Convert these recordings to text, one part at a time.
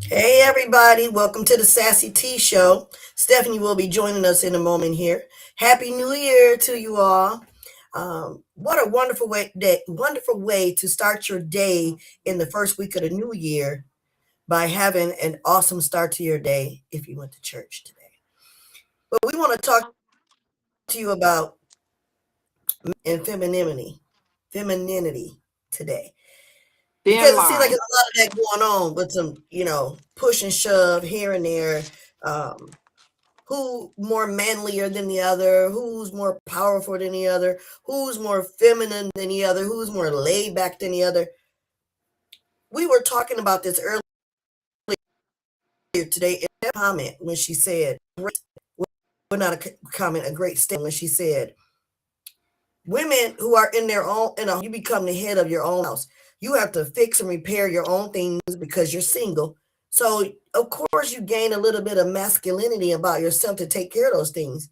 Hey everybody, welcome to the Sassy T Show. Stephanie will be joining us in a moment here. Happy New Year to you all. What a wonderful way to start your day in the first week of the new year by having an awesome start to your day if you went to church today. But we want to talk to you about and femininity today. Then Because it seems like line. there's a lot of that going on with some, push and shove here and there. Um, who more manlier than the other, who's more powerful than the other, who's more feminine than the other, who's more laid back than the other. We were talking about this earlier today in a comment when she said, well, not a comment, a great statement when she said, women who are in their own, you become the head of your own house. You have to fix and repair your own things because you're single. So, of course, you gain a little bit of masculinity about yourself to take care of those things.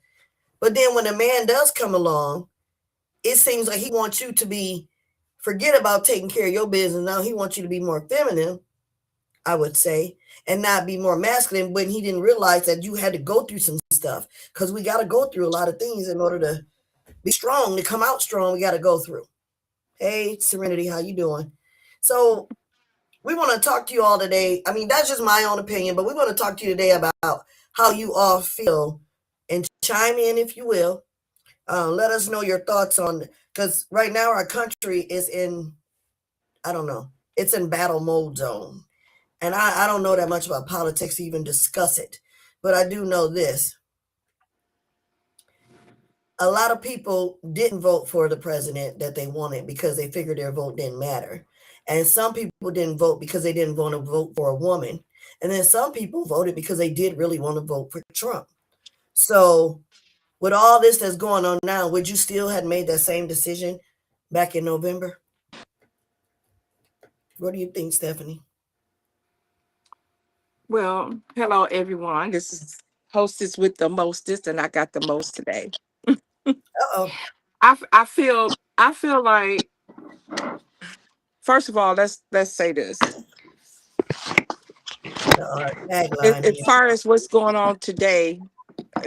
But then when a man does come along, it seems like he wants you to be forget about taking care of your business. Now he wants you to be more feminine, I would say, and not be more masculine when he didn't realize that you had to go through some stuff. Because we got to go through a lot of things in order to be strong, to come out strong, we got to go through. Hey, Serenity, how you doing? So we want to talk to you all today. I mean, that's just my own opinion, but we want to talk to you today about how you all feel and chime in if you will. Let us know your thoughts on, because right now our country is in, I don't know, it's in battle mode zone. And I don't know that much about politics to even discuss it. But I do know this. A lot of people didn't vote for the president that they wanted because they figured their vote didn't matter. And some people didn't vote because they didn't want to vote for a woman. And then some people voted because they did really want to vote for Trump. So with all this that's going on now, would you still have made that same decision back in November? What do you think, Stephanie? Well, hello everyone. This is hostess with the mostest, and I got the most today. Uh-oh. I feel like, first of all, let's say this. The tagline As here. far as what's going on today,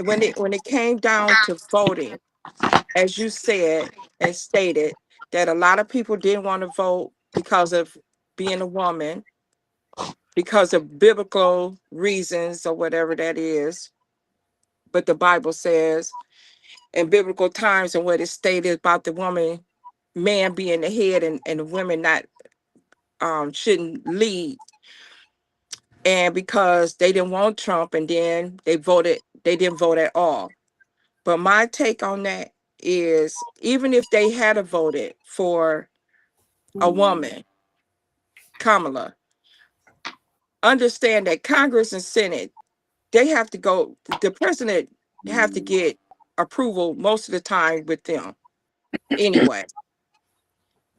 when it came down to voting, as you said and stated, that a lot of people didn't want to vote because of being a woman, because of biblical reasons or whatever that is. But the Bible says in biblical times and what is stated about the woman, man being the head and the women not shouldn't lead. And because they didn't want Trump and then they didn't vote at all. But my take on that is, even if they had voted for a woman, Kamala, understand that Congress and Senate, they have to go, the president have to get approval most of the time with them anyway.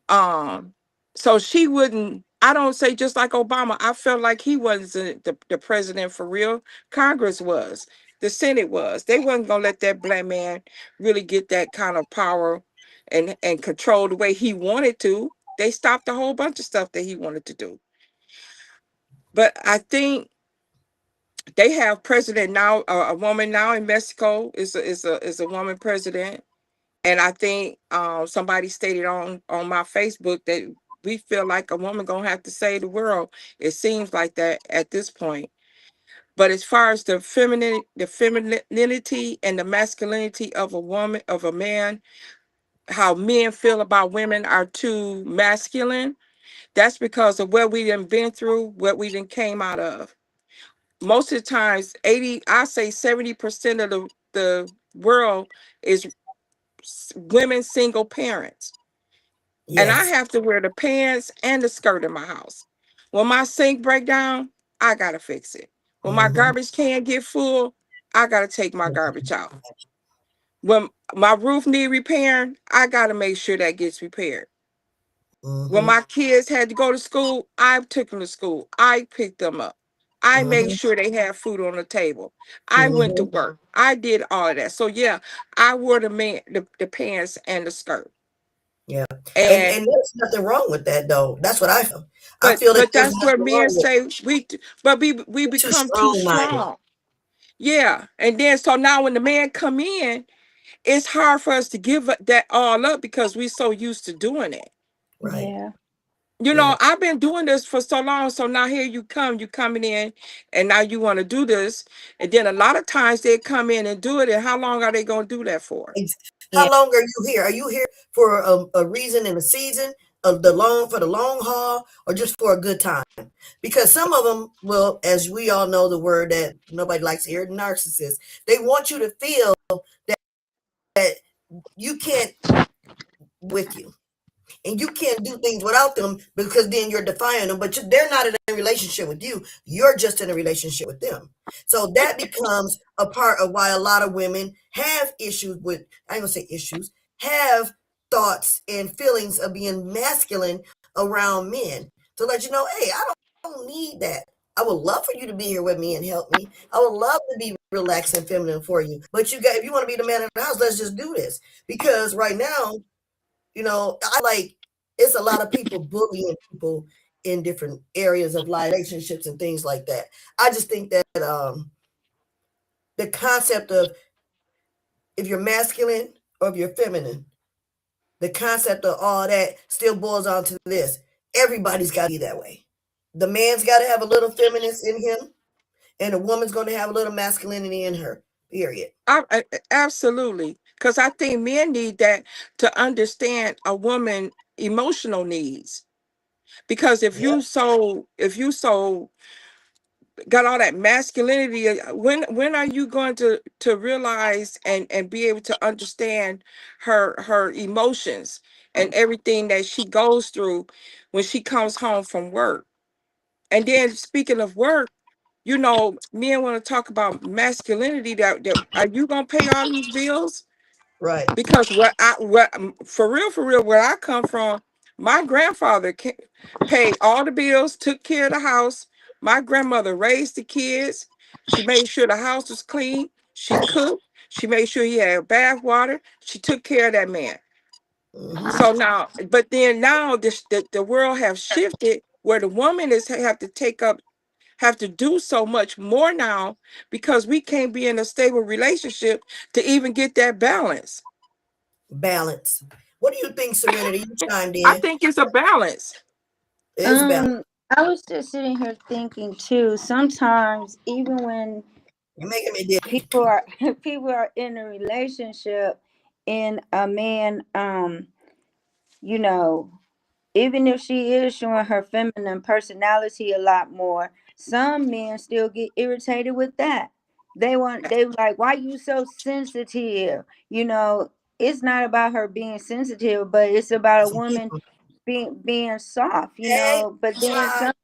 Um, so she wouldn't. I don't say just like Obama. I felt like he wasn't the president for real. Congress was, the Senate was. They wasn't gonna let that black man really get that kind of power and control the way he wanted to. They stopped a whole bunch of stuff that he wanted to do. But I think they have president now. A woman now in Mexico is a woman president. And I think somebody stated on my Facebook that we feel like a woman gonna have to save the world. It seems like that at this point. But as far as the femininity and the masculinity of a woman, of a man, how men feel about women are too masculine. That's because of what we done been through, what we done came out of. Most of the times, 80, I say 70% of the world is women single parents. And I Yes. have to wear the pants and the skirt in my house. When my sink break down, I gotta fix it. When my Mm-hmm. garbage can get full, I gotta take my garbage out. When my roof need repairing, I gotta make sure that gets repaired. When Mm-hmm. my kids had to go to school, I took them to school. I picked them up. I made Mm-hmm. sure they had food on the table. I went to Mm-hmm. work. I did all of that. So yeah, I wore the pants and the skirt. Yeah. And And there's nothing wrong with that though. That's what I feel. I feel that but there's that's where nothing wrong men with say but we it. Too become too strong minded. strong. Yeah. And then so now when the man come in, it's hard for us to give that all up because we're so used to doing it. Right. Yeah. You Yeah. know, I've been doing this for so long. So now here you coming in and now you want to do this. And then a lot of times they come in and do it. And how long are they going to do that for? Yeah. How long are you here? Are you here for a reason in the season of the long haul, or just for a good time? Because some of them will, as we all know, the word that nobody likes to hear, narcissists. They want you to feel that you can't with you. And you can't do things without them because then you're defying them. But they're not in a relationship with you. You're just in a relationship with them. So that becomes a part of why a lot of women have issues with, I ain't gonna say issues, have thoughts and feelings of being masculine around men to let you know, hey, I don't need that. I would love for you to be here with me and help me. I would love to be relaxed and feminine for you. But if you want to be the man of the house, let's just do this. Because right now, I like it's a lot of people bullying people in different areas of life, relationships and things like that. I just think that the concept of if you're masculine or if you're feminine, the concept of all that still boils down to this. Everybody's got to be that way. The man's got to have a little feminine in him, and the woman's going to have a little masculinity in her. Period. Absolutely. Because I think men need that to understand a woman emotional needs. Because Yep. if you so got all that masculinity, when are you going to realize and be able to understand her emotions and everything that she goes through when she comes home from work? And then speaking of work, you know, men want to talk about masculinity. That are you gonna pay all these bills? Right. Because for real, where I come from, my grandfather paid all the bills, took care of the house. My grandmother raised the kids. She made sure the house was clean. She cooked. She made sure he had bath water. She took care of that man. Hmm. So now, but then now the world have shifted where the woman is have to do so much more now because we can't be in a stable relationship to even get that balance. Balance. What do you think, Serenity? You chimed I in. think it's a balance. It's balance. I was just sitting here thinking too. Sometimes, even when You're making me dip. people are people are in a relationship, and a man, you know, even if she is showing her feminine personality a lot more, some men still get irritated with that. They like, why you so sensitive? It's not about her being sensitive, but it's about a Some woman people. being soft, Hey, but then child.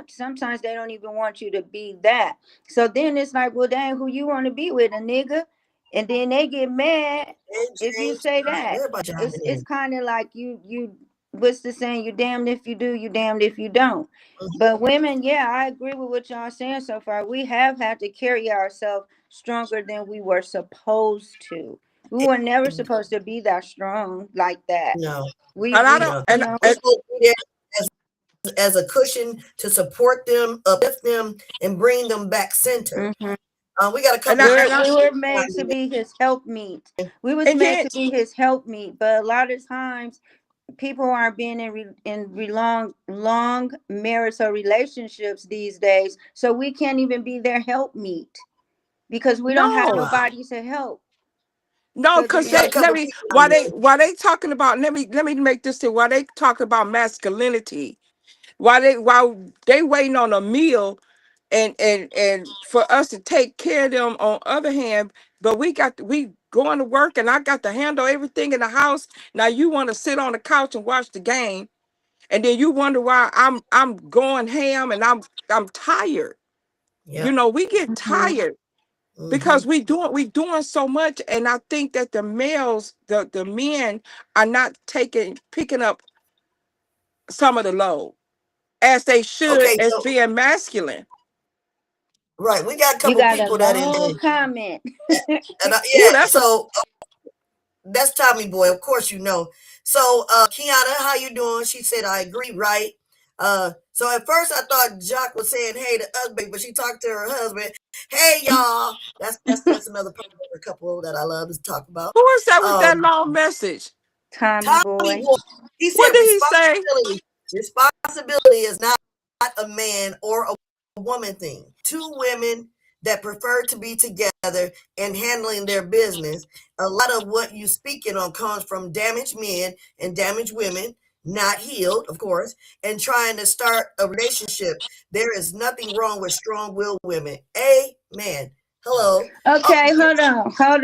sometimes they don't even want you to be that. So then it's like, well, dang, who you want to be with, a nigga? And then they get mad Hey, if you James. say Child. that. Everybody it's chiming it's in. kind of like you what's the saying, you damned if you do, you damned if you don't. Mhm. But women, yeah, I agree with what y'all saying so far. We have had to carry ourselves stronger than we were supposed to. We were never And supposed to be that strong like that. no, we And I we don't, no. you and, know We're supposed to be there as a cushion to support them, uplift them, and bring them back centered. mhm. We got a and couple I, we're, and I, we were made to chiming be his helpmeet. in. We was and made then to be his helpmeet, but a lot of times people aren't being long marital relationships these days, so we can't even be their helpmeet because we don't have no, Wow. nobody to help. no, Because We because got they a couple let me people chiming in. while they talking about let me make this thing while they talking about masculinity, while they waiting on a meal and for us to take care of them on other hand, but we going to work and I got to handle everything in the house. Now you want to sit on the couch and watch the game, and then you wonder why I'm going ham and I'm tired. You Yep. know, we get Mhm. tired because Hmm. we doing so much, and I think that the males, the men are not picking up some of the load as they should Okay, as so being masculine. right, we got a You couple got a people that in long comment. Oh, and that's a yeah. So That's Tommy Boy, of course you know. So Kiana, how you doing? She said, I agree, right? So at first I thought Jock was saying hey to us, but she talked to her husband. Hey y'all. That's another couple that I love to talk about. Who is that with that Um long message? Tommy Tommy boy. Boy. He What said did he say? responsibility is not a man or a woman thing. Two women that prefer to be together and handling their business. A lot of what you speaking on comes from damaged men and damaged women, not healed, of course, and trying to start a relationship. There is nothing wrong with strong-willed women. Amen. Hello. Oh, Okay, hold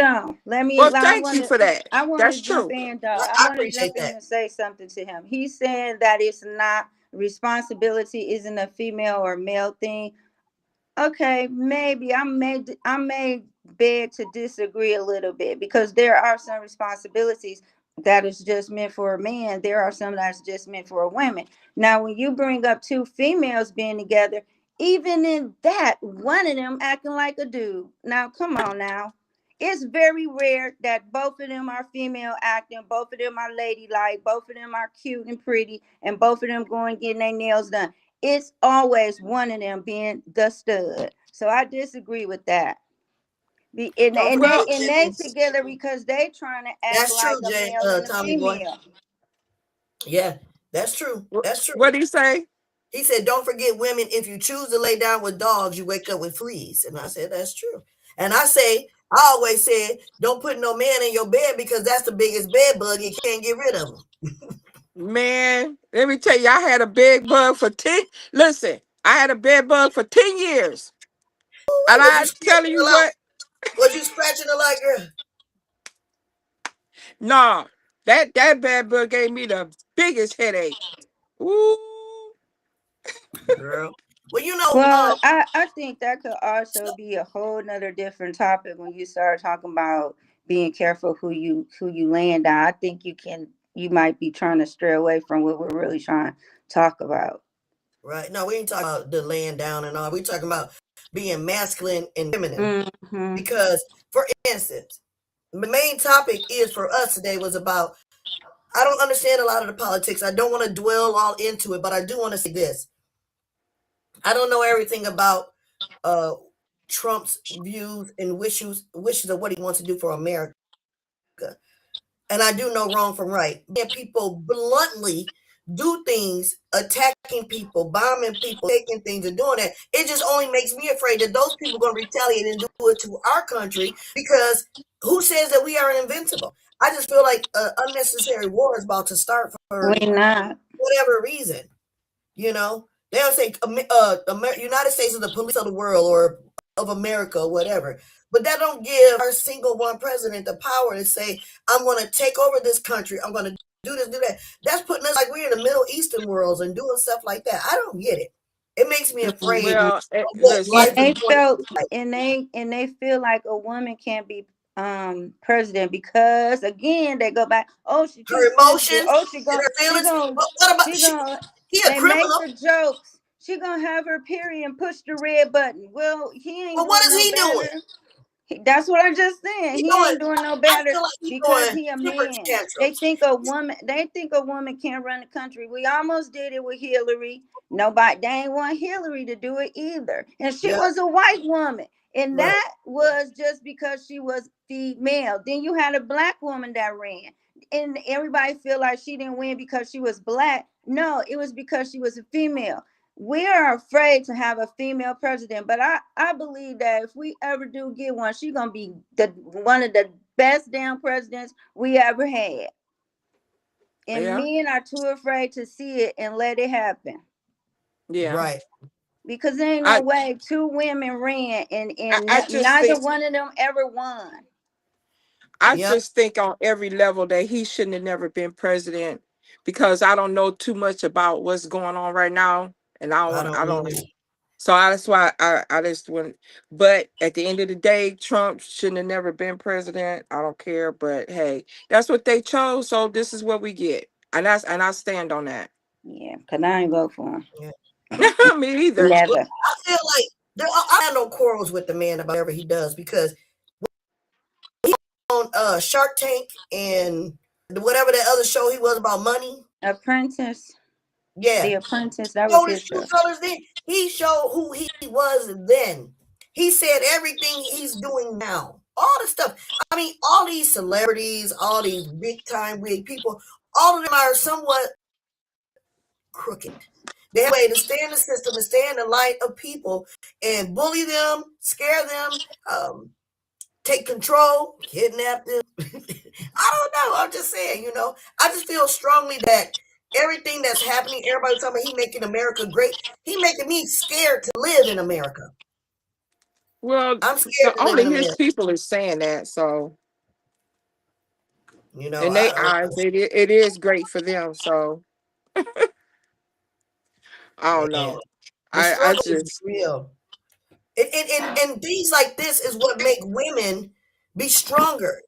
on. Well, thank you for that. I want to That's jump true. in though. I I want to jump appreciate in that. and say something to him. He's saying that it's not responsibility isn't a female or male thing. Okay, maybe I may beg to disagree a little bit because there are some responsibilities that is just meant for a man. There are some that's just meant for a woman. Now, when you bring up two females being together, even in that, one of them acting like a dude. Now, come on now. It's very rare that both of them are female acting, both of them are ladylike, both of them are cute and pretty, and both of them going getting their nails done. It's always one of them being the stud. So I disagree with that. And, Don't and forget, they Well, and they together because they trying to act that's like true, a Jay, male and a Tommy Boy. female. Yeah, that's true. That's true. what did he say? He said, don't forget women, if you choose to lay down with dogs, you wake up with fleas. And I said, that's true. And I always said, don't put no man in your bed because that's the biggest bed bug. You can't get rid of them. Man, let me tell you, I had a bed bug for 10. Listen, I had a bed bug for 10 years. And Was you I'm scratching telling a you lot? what, Was you scratching a lot, girl? nah, that bed bug gave me the biggest headache. Ooh, Girl. Well, you know, Well, I think that could also be a whole nother different topic when you start talking about being careful who you land on. I think you might be trying to stray away from what we're really trying to talk about. right. No, we ain't talking about the laying down and all. We talking about being masculine and feminine. Hmm. Because, for instance, the main topic is for us today was about, I don't understand a lot of the politics. I don't want to dwell all into it, but I do want to say this. I don't know everything about uh, Trump's views and wishes of what he wants to do for America. And I do know wrong from right. And people bluntly do things, attacking people, bombing people, taking things and doing that. It just only makes me afraid that those people are going to retaliate and do it to our country because who says that we are invincible? I just feel like unnecessary war is about to start for We not. whatever reason. You know, they'll say United States is the police of the world or of America or whatever. But that don't give our single one president the power to say, I'm going to take over this country. I'm going to do this, do that. That's putting us like we're in the Middle Eastern worlds and doing stuff like that. I don't get it. It makes me afraid Mhm. well, of what And listen, life is they going to felt be like. and they feel like a woman can't be president because again they go back, oh, she too Her sensitive, emotions oh, and her she feelings. gonna What about she gonna he a they make criminal? the jokes, she gonna have her period and push the red button. Well, he ain't Well, what doing is no he doing? better. That's what I just said. He He doing, ain't doing no I better feel like he's because doing he a temper man. They tantrums. think a woman. They think a woman can't run the country. We almost did it with Hillary. Nobody. They ain't want Hillary to do it either, and she Yeah, was a white woman, and right. that was just because she was female. Then you had a black woman that ran, and everybody feel like she didn't win because she was black. No, it was because she was a female. We are afraid to have a female president, but I believe that if we ever do get one, she's gonna be the one of the best damn presidents we ever had. And yeah, men are too afraid to see it and let it happen yeah. Right. because there ain't no I, way two women ran and I just neither think one of them ever won. I Yep. just think on every level that he shouldn't have never been president because I don't know too much about what's going on right now, and I don't I don't. either. So that's why I just wouldn't. But at the end of the day, Trump shouldn't have never been president. I don't care. But hey, that's what they chose. So this is what we get, and I stand on that. Yeah, because I ain't vote for him. Yeah. Me either. Well, Never. I feel like I have no quarrels with the man about whatever he does because on Shark Tank and whatever that other show he was about money. Apprentice. The Yeah, Apprentice. That was showed his his true show. colors then. He showed who he was then. He said everything he's doing now. All the stuff. I mean, all these celebrities, all these big time big people, all of them are somewhat crooked. They have a way to stay in the system and stay in the light of people and bully them, scare them, take control, kidnap them. I don't know. I'm just saying, I just feel strongly that everything that's happening, everybody's talking about he making America great. He making me scared to live in America. Well, I'm scared to live only in his America. people is saying that. So in their I don't eyes, know. it is great for them. So I don't Man, know. the I struggle is just real. And things like this is what make women be stronger.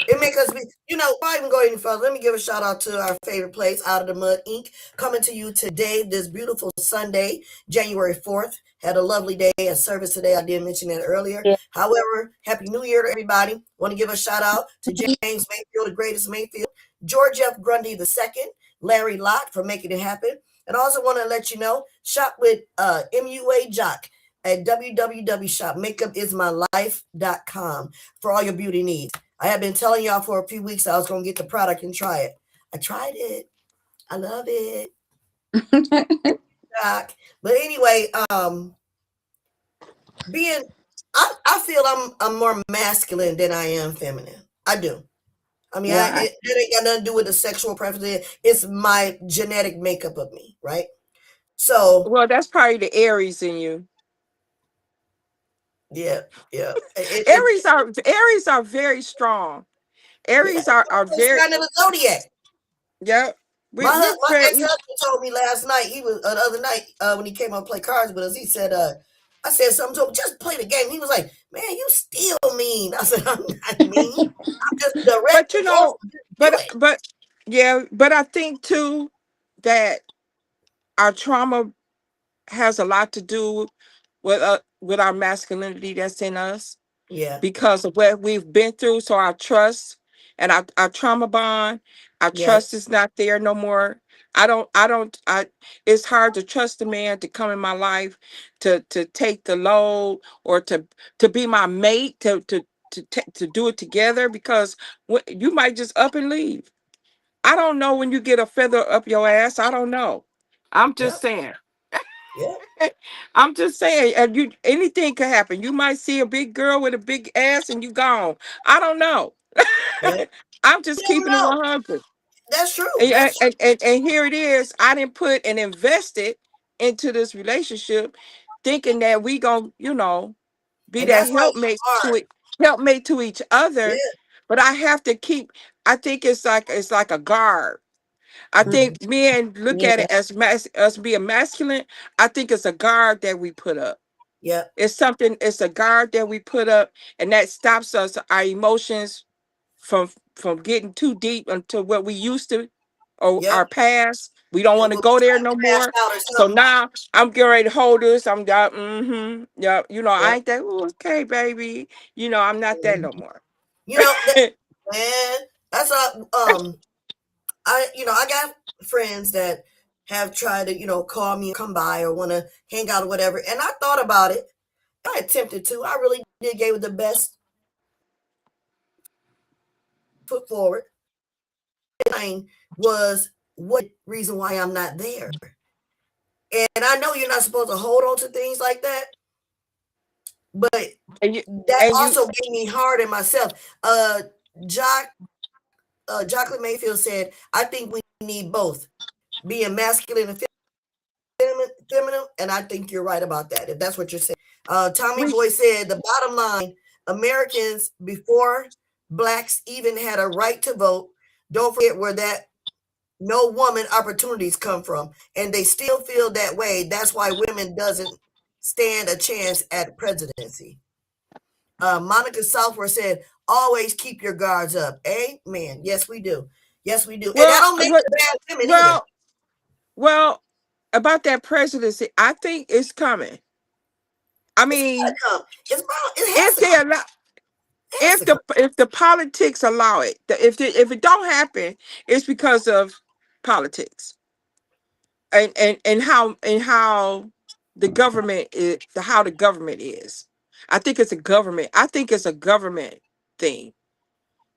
It make us be, before I even go any further, let me give a shout out to our favorite place, Out of the Mud Inc., coming to you today, this beautiful Sunday, January 4th. Had a lovely day at service today. I did mention that earlier. Yeah. However, Happy New Year to everybody. Want to give a shout out to James Mayfield, the greatest Mayfield, George F. Grundy II, Larry Lott for making it happen. And I also want to let you know, shop with MUA Jock at www.shopmakeupismylife.com for all your beauty needs. I have been telling y'all for a few weeks I was going to get the product and try it. I tried it. I love it. Doc. But anyway, being I feel I'm more masculine than I am feminine. I do. I mean, Why? it ain't got nothing to do with the sexual preference. It's my genetic makeup of me, right? So, well, that's probably the Aries in you. yeah, yeah. Aries are very strong. Yeah, Aries are it's very, kind of the zodiac. yeah. My We ex-husband told me last night, he was the other night when he came up to play cards with us, he said, I said something to him, just play the game. He was like, man, you still mean. I said, I'm not mean. I'm just direct but and told him, just do it. but yeah, but I think too that our trauma has a lot to do with our masculinity that's in us Yeah, because of what we've been through. So our trust and our trauma bond, our yes, trust is not there no more. I it's hard to trust a man to come in my life to take the load or to be my mate to do it together because you might just up and leave. I don't know when you get a feather up your ass. I don't know. I'm just yep, saying. yep, I'm just saying, and you anything could happen. You might see a big girl with a big ass and you gone. I don't know. yep. I'm just You never keeping it know. 100. That's true. And, That's true. and here it is. I didn't put and invested into this relationship thinking that we gonna, be And that that's why it's hard. helpmate to each Yeah. other. But I have to keep, I think it's like a guard. I Mhm. think men look at Yeah. it as us being masculine. I think it's a guard that we put up. Yep, It's a guard that we put up, and that stops us, our emotions from getting too deep into what we used to or yep. our past. We don't Yeah, want to when we go there try to no crash more. out or So something. now I'm getting ready to hold this. I'm got yeah, I Yep. ain't that okay, baby. I'm not that Mhm. no more. That, man, that's I got friends that have tried to, call me or come by or want to hang out or whatever. And I thought about it. I attempted to. I really did gave it the best foot forward. Mine was what reason why I'm not there. And I know you're not supposed to hold on to things like that, but and you that and you also gave me hard in myself. Jock, Jocelyn Mayfield said, I think we need both being masculine and feminine, and I think you're right about that. If that's what you're saying, Tommy we Boy said the bottom line: Americans before blacks even had a right to vote. Don't forget where that no woman opportunities come from, and they still feel that way. That's why women doesn't stand a chance at presidency. Monica Southworth said, "Always keep your guards up." Amen. Yes, we do. Yes, we do, and that well don't make what the bad women either. well well about that presidency, I think it's coming. I It's gotta mean, come. It's bound. It has if to they come. allow if the politics allow it. If it don't happen, it's because of politics and how the government is, how the government is. I think it's a government. I think it's a government thing,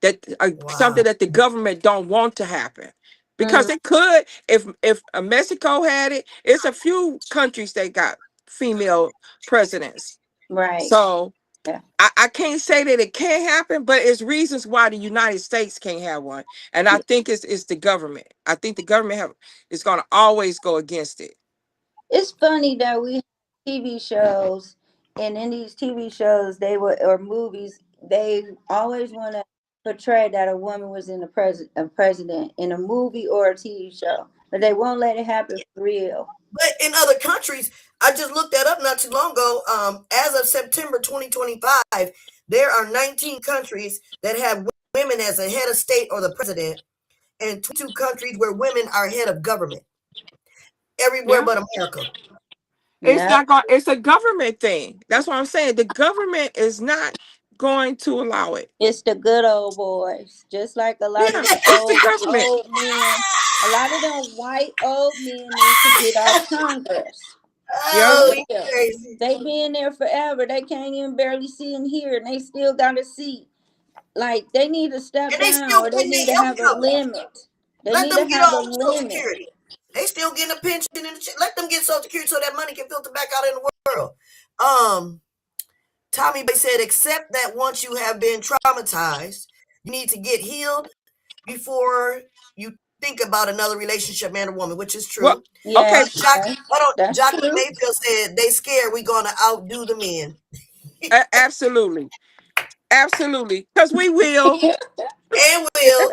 that Wow. something that the government don't want to happen, because Mm, it could, if Mexico had it. It's a few countries that got female presidents. right. So Yeah. I can't say that it can't happen, but it's reasons why the United States can't have one. And I Yeah. think it's the government. I think the government is going to always go against it. It's funny that we have TV shows, and in these TV shows, they were or movies, they always want to portray that a woman was in a president in a movie or a TV show, but they won't let it happen for real. But in other countries, I just looked that up not too long ago. As of September 2025, there are 19 countries that have women as a head of state or the president, and 22 countries where women are head of government. Everywhere Yeah. but America. It's Yeah, not going, it's a government thing. That's what I'm saying. The government is not going to allow it. it's the good old boys, just like a lot of Yeah, the it's the old government. old men. A lot of them white old men need to get off Congress. Yeah. Oh, you Yeah. crazy. They been there forever. They can't even barely see and hear, and they still got a seat. Like they need to step And they down, still or they getting need their to health have a coverage. limit. They Let need to them get have a on Social limit. Security. They still getting a pension and let them get Social Security so that money can filter back out in the world. Tommy Boy said, except that once you have been traumatized, you need to get healed before you think about another relationship, man or woman, which is Well, true. Yeah, okay, yeah, Hold on. that's Jockey true. Mayfield said they scared we gonna outdo the men. absolutely. Absolutely. Because we will. And will.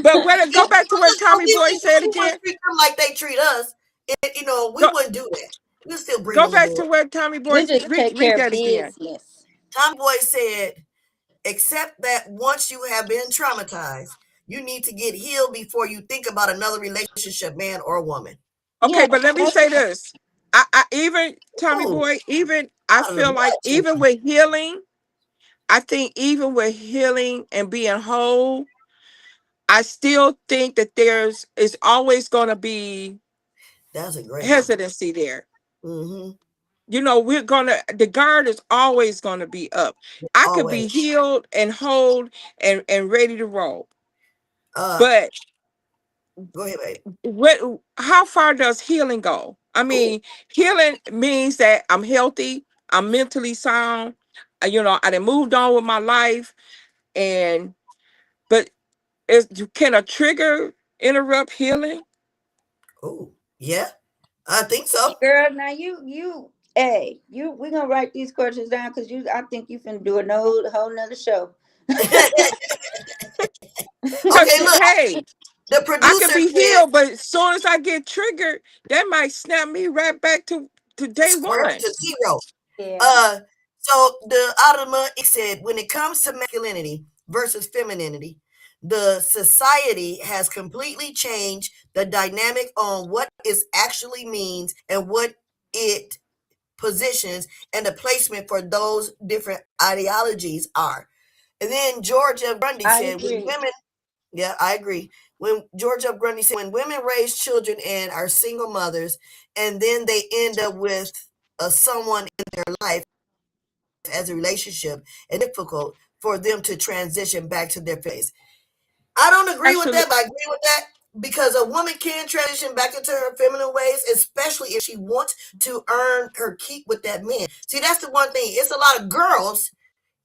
But when go back to what But Tommy Boy said we wouldn't again. treat them like they treat us. We Go wouldn't do that. We'll still bring go them back aboard. to what Tommy We Boy just take read care of that again. business. Tommy Boy said, except that once you have been traumatized, you need to get healed before you think about another relationship, man or woman. Okay, Yeah, but let me that's say this. I even Tommy Ooh, Boy, even I out of the feel like blood. even with healing, I think even with healing and being whole, I still think that there's is always going to be That's a great one. hesitancy there. Mm-hmm. We're gonna, the guard is always gonna be up. I could be Always. healed and whole and ready to roll. Uh, But Go ahead, babe. what how far does healing go? I Ooh, mean, healing means that I'm healthy, I'm mentally sound, I done moved on with my life, and but can a trigger interrupt healing? ooh, yeah, I think so. girl. Now hey, we gonna write these questions down because I think you finna do a whole nother show. Because Okay, look, hey, the I can producer be said healed, but as soon as I get triggered, that might snap me right back to day square one. to zero. Yeah, Uh, so the Ottoman said, when it comes to masculinity versus femininity, the society has completely changed the dynamic on what it actually means and what it positions and the placement for those different ideologies are. And then George F. Grundy I said, when agree. women, yeah, I agree. When George F. Grundy said, when women raise children and are single mothers, and then they end up with someone in their life as a relationship, and difficult for them to transition back to their face. I don't agree with that, Absolutely. but I agree with that because a woman can transition back into her feminine ways, especially if she wants to earn her keep with that man. See, that's the one thing. It's a lot of girls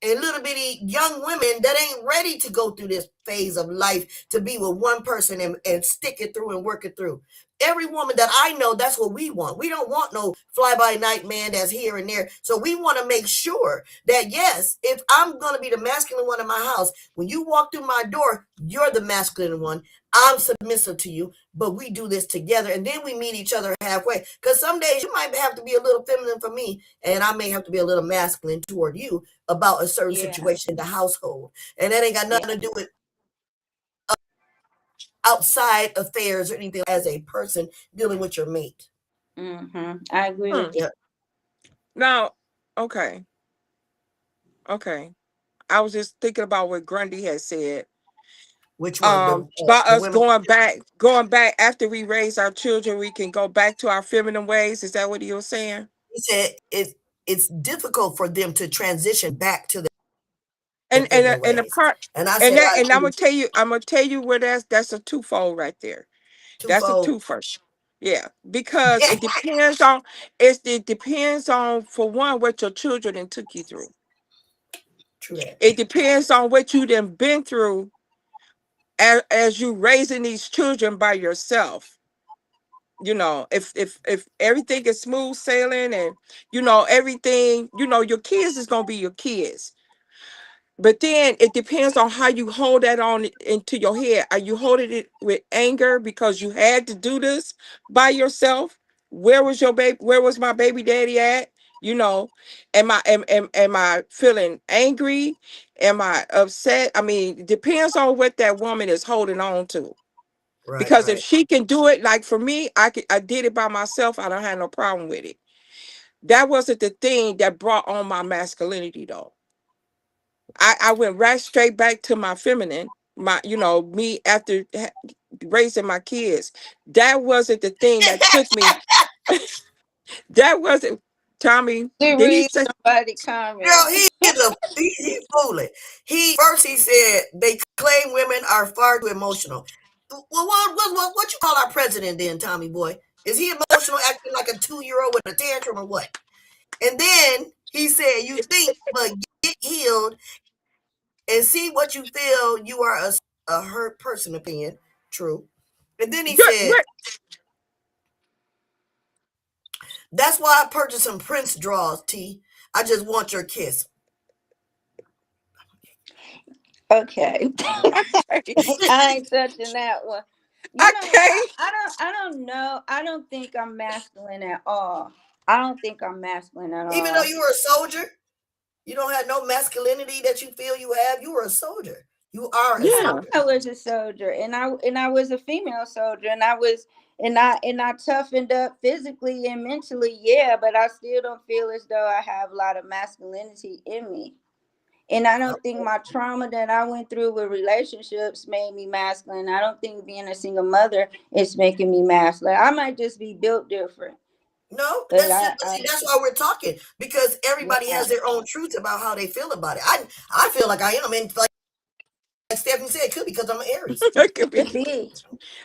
and little bitty young women that ain't ready to go through this phase of life to be with one person and stick it through and work it through. Every woman that I know, that's what we want. We don't want no fly by night man that's here and there. So we want to make sure that, yes, if I'm going to be the masculine one in my house, when you walk through my door, you're the masculine one. I'm submissive to you, but we do this together and then we meet each other halfway. Because some days you might have to be a little feminine for me, and I may have to be a little masculine toward you about a certain Yeah, situation in the household. And that ain't got yeah. nothing to do with outside affairs or anything as a person dealing with your mate. I agree Hmm. with you. Yeah. Now, okay, okay. I was just thinking about what Grundy had said. Which one? By The us women. going back after we raise our children, we can go back to our feminine ways. Is that what you were saying? He said it's difficult for them to transition back to their And feminine and ways. and the part And I said, and I that and agree. I'm gonna tell you where that's a twofold right there. That's a Twofold. twofer. Yeah, because it depends on, for one, what your children and took you through. True that. It depends on what you done been through as you raising these children by yourself. If everything is smooth sailing, and everything, your kids is gonna be your kids. But then it depends on how you hold that on into your head. Are you holding it with anger because you had to do this by yourself? Where was your baby? Where was my baby daddy at? You know, am I feeling angry? Am I upset? I mean, it depends on what that woman is holding on to. Right, Because if right. she can do it, like for me, I did it by myself. I don't have no problem with it. That wasn't the thing that brought on my masculinity, though. I went right straight back to my feminine, me after raising my kids. That wasn't the thing that took me. That wasn't. Tommy, To did he read say? somebody Girl, comment. he fooling. He said they claim women are far too emotional. Well, what you call our president then, Tommy boy? Is he emotional, acting like a 2-year-old with a tantrum or what? And then he said, "You think, but get healed and see what you feel. You are a hurt person." Opinion, true. And then he Good. said, What? "That's why I purchased some Prince draws. T. I just want your kiss." Okay. Okay. I ain't touching that one. You know what? Okay. I don't know. I don't think I'm masculine at all. I don't think I'm masculine at Even though all. you were a soldier, you don't have no masculinity that you feel you have. You were a soldier. You are a I Yeah. soldier. I was a soldier, and I was a female soldier, and I toughened up physically and mentally, yeah, but I still don't feel as though I have a lot of masculinity in me. And I don't think my trauma that I went through with relationships made me masculine. I don't think being a single mother is making me masculine. I might just be built different. No, But that's just see. That's why we're talking because everybody yeah, has their own truth about how they feel about it. I feel like I am, and like Stephanie said, it could be because I'm an Aries. It could be. could be.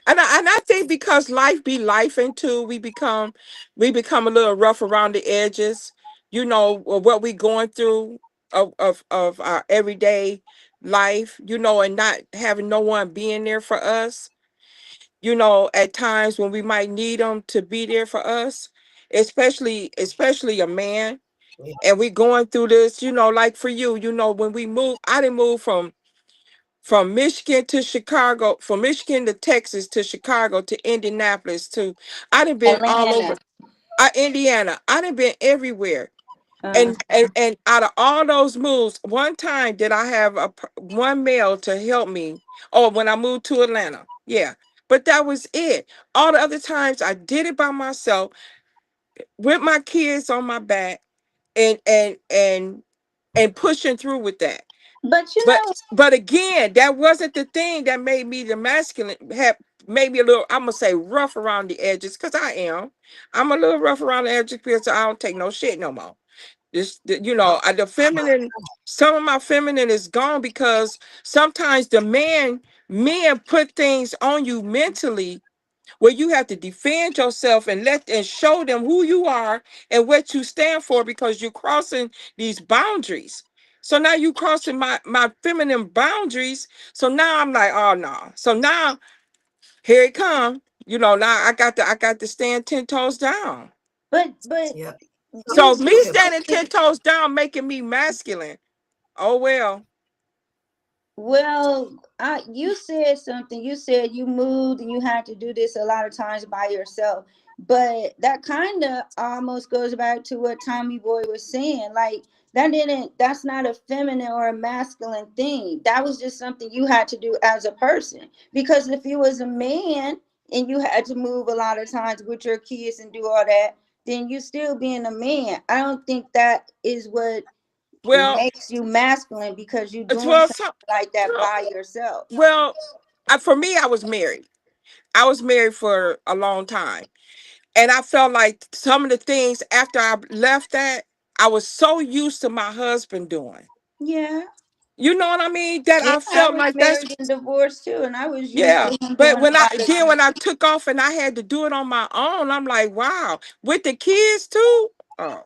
And I think because life be life into, we become a little rough around the edges, of what we going through of our everyday life, and not having no one being there for us, at times when we might need them to be there for us, especially a man. Yeah, And we going through this, like for you, when we move, I didn't move from Michigan to Chicago, from Michigan to Texas to Chicago to Indianapolis to, I done been all over. Atlanta. Indiana. I done been everywhere. Uh, And out of all those moves, one time did I have one male to help me. Oh, when I moved to Atlanta. Yeah. But that was it. All the other times I did it by myself with my kids on my back, and pushing through with that. but you But know, but again, that wasn't the thing that made me the masculine. Have made me a little, I'm gonna say, rough around the edges, because I am. I'm a little rough around the edges because I don't take no shit no more. The feminine. Some of my feminine is gone because sometimes men put things on you mentally where you have to defend yourself and show them who you are and what you stand for, because you're crossing these boundaries. So now you crossing my feminine boundaries. So now I'm like, oh no. So now here it come. Now I got to stand 10 toes down. but yeah. So you me Go ahead. standing 10 toes down making me masculine. Oh well. Well, you said something. You said you moved and you had to do this a lot of times by yourself. But that kind of almost goes back to what Tommy Boy was saying. Like that's not a feminine or a masculine thing. That was just something you had to do as a person. Because if you was a man and you had to move a lot of times with your kids and do all that, then you still being a man. I don't think that is what It Well, makes you masculine because you're it's doing well, something like that by yourself. well, for me, I was married. I was married for a long time. And I felt like some of the things after I left that, I was so used to my husband doing. Yeah. You know what I mean? That Yeah, I I felt was like that's, married and divorced too, and I was used yeah. to him But doing when a I lot of then things. when I took off and I had to do it on my own, I'm like, wow, with the kids too. Oh,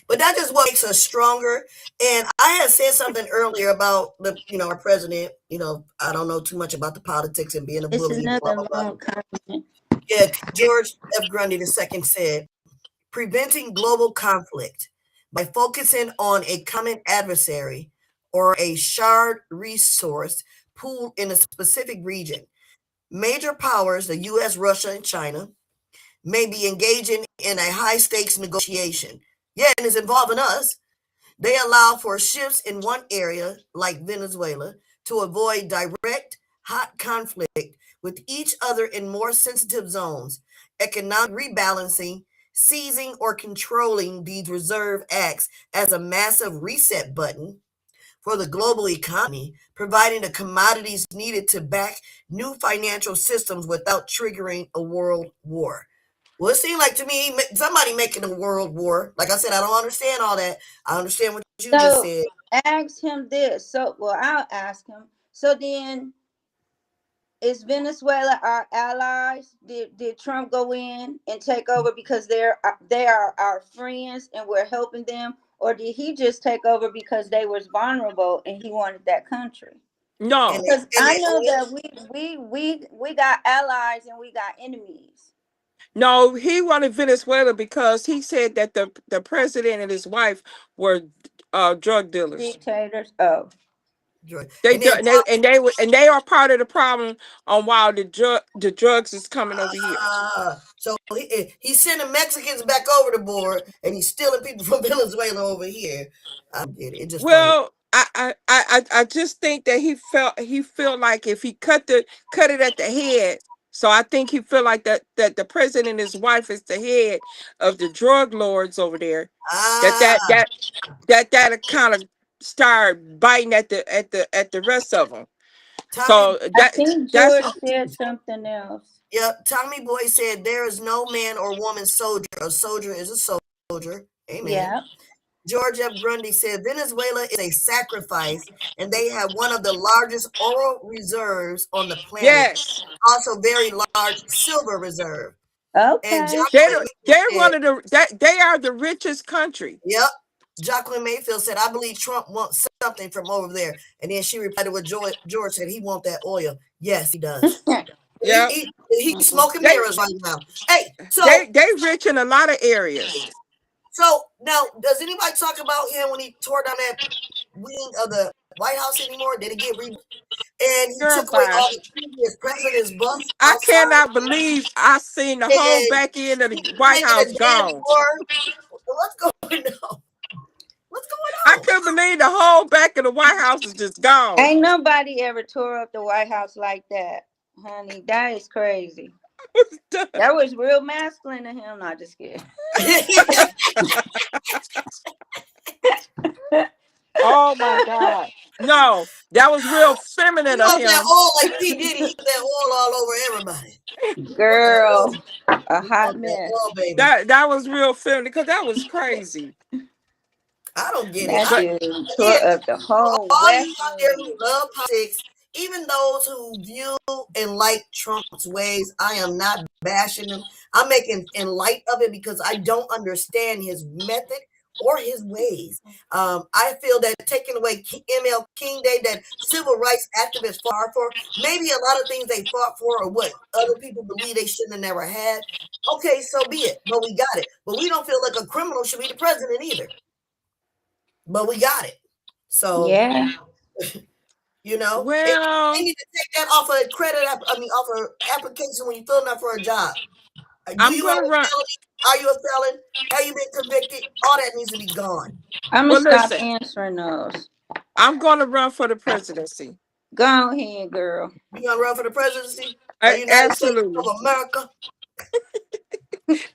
But that's just what makes us stronger. And I had said something earlier about our president. I don't know too much about the politics and being a It's bully, blah another blah blah. long comment. Yeah, George F. Grundy II said, preventing global conflict by focusing on a common adversary or a shared resource pool in a specific region. Major powers, the US, Russia, and China, may be engaging in a high stakes negotiation. Yeah, and it's involving us. They allow for shifts in one area, like Venezuela, to avoid direct, hot conflict with each other in more sensitive zones. Economic rebalancing, seizing or controlling these reserve acts as a massive reset button for the global economy, providing the commodities needed to back new financial systems without triggering a world war. Well, it seemed like to me somebody making a world war. Like I said, I don't understand all that. I understand what you just So said. ask him this. So, well, I'll ask him. So then, is Venezuela our allies? Did Trump go in and take over because they are our friends and we're helping them, or did he just take over because they was vulnerable and he wanted that country? And no, they, Because and I they know oil. that we got allies and we got enemies, no. He wanted Venezuela because he said that the president and his wife were drug dealers. dictators. Oh, They And do, then and they are part of the problem on why the drugs is coming over here. so he's sending Mexicans back over the board, and he's stealing people from Venezuela over here. I don't get it. It's just funny. Well, I just think that he felt like if he cut it at the head. So I think he feel like that the president and his wife is the head of the drug lords over there. That that Ah, that that kind of start biting at the rest of them. Tommy. So I think that's George said something else. Yep, Tommy Boy said there is no man or woman soldier. A soldier is a soldier. Amen. Yeah. George F. Grundy said Venezuela is a sacrifice, and they have one of the largest oil reserves on the planet, yes. also very large silver reserve. And Okay. Jacqueline They're Mayfield said, one of the that they are the richest country. yep. Jacqueline Mayfield said, I believe Trump wants something from over there. And then she replied to what George said, he wants that oil. Yes, he does. Yeah. He's smoking They mirrors right now. Hey, they rich in a lot of areas. so now, does anybody talk about him when he tore down that wing of the White House anymore? Did it get re? And he Girl, took away bye. all the previous president's bust I outside, cannot believe I seen the whole and back end of the he's White making a House damn gone. war. What's going on? What's I going on? couldn't believe the whole back of the White House is just gone. Ain't nobody ever tore up the White House like that, honey. That is crazy. That was real masculine of him. Not just kidding. Oh my God. No, that was real He feminine of wants that him. oil like P. Diddy. He put that oil all over everybody. What the hell? Girl, a He hot wants that mess. oil, baby. That was real feminine because that was crazy. I don't get it. That But dude Again, tore up the for whole all you West out there Wing. who love politics, even those who view and like Trump's ways, I am not bashing him. I'm making in light of it because I don't understand his method or his ways. I feel that taking away ML King Day, that civil rights activists fought for, maybe a lot of things they fought for are what other people believe they shouldn't have never had. Okay, so be it. But we got it. But we don't feel like a criminal should be the president either. But we got it. So Yeah. they well, need to take that off of credit. I mean, off of application when you're filling out for a job. Do I'm you have gonna a run. felony? Are you a felon? Have you been convicted? All that needs to be gone. I'm gonna Well, stop listen, answering those. I'm gonna run for the presidency. Go ahead, girl. You gonna run for the presidency of the United States Absolutely. of America?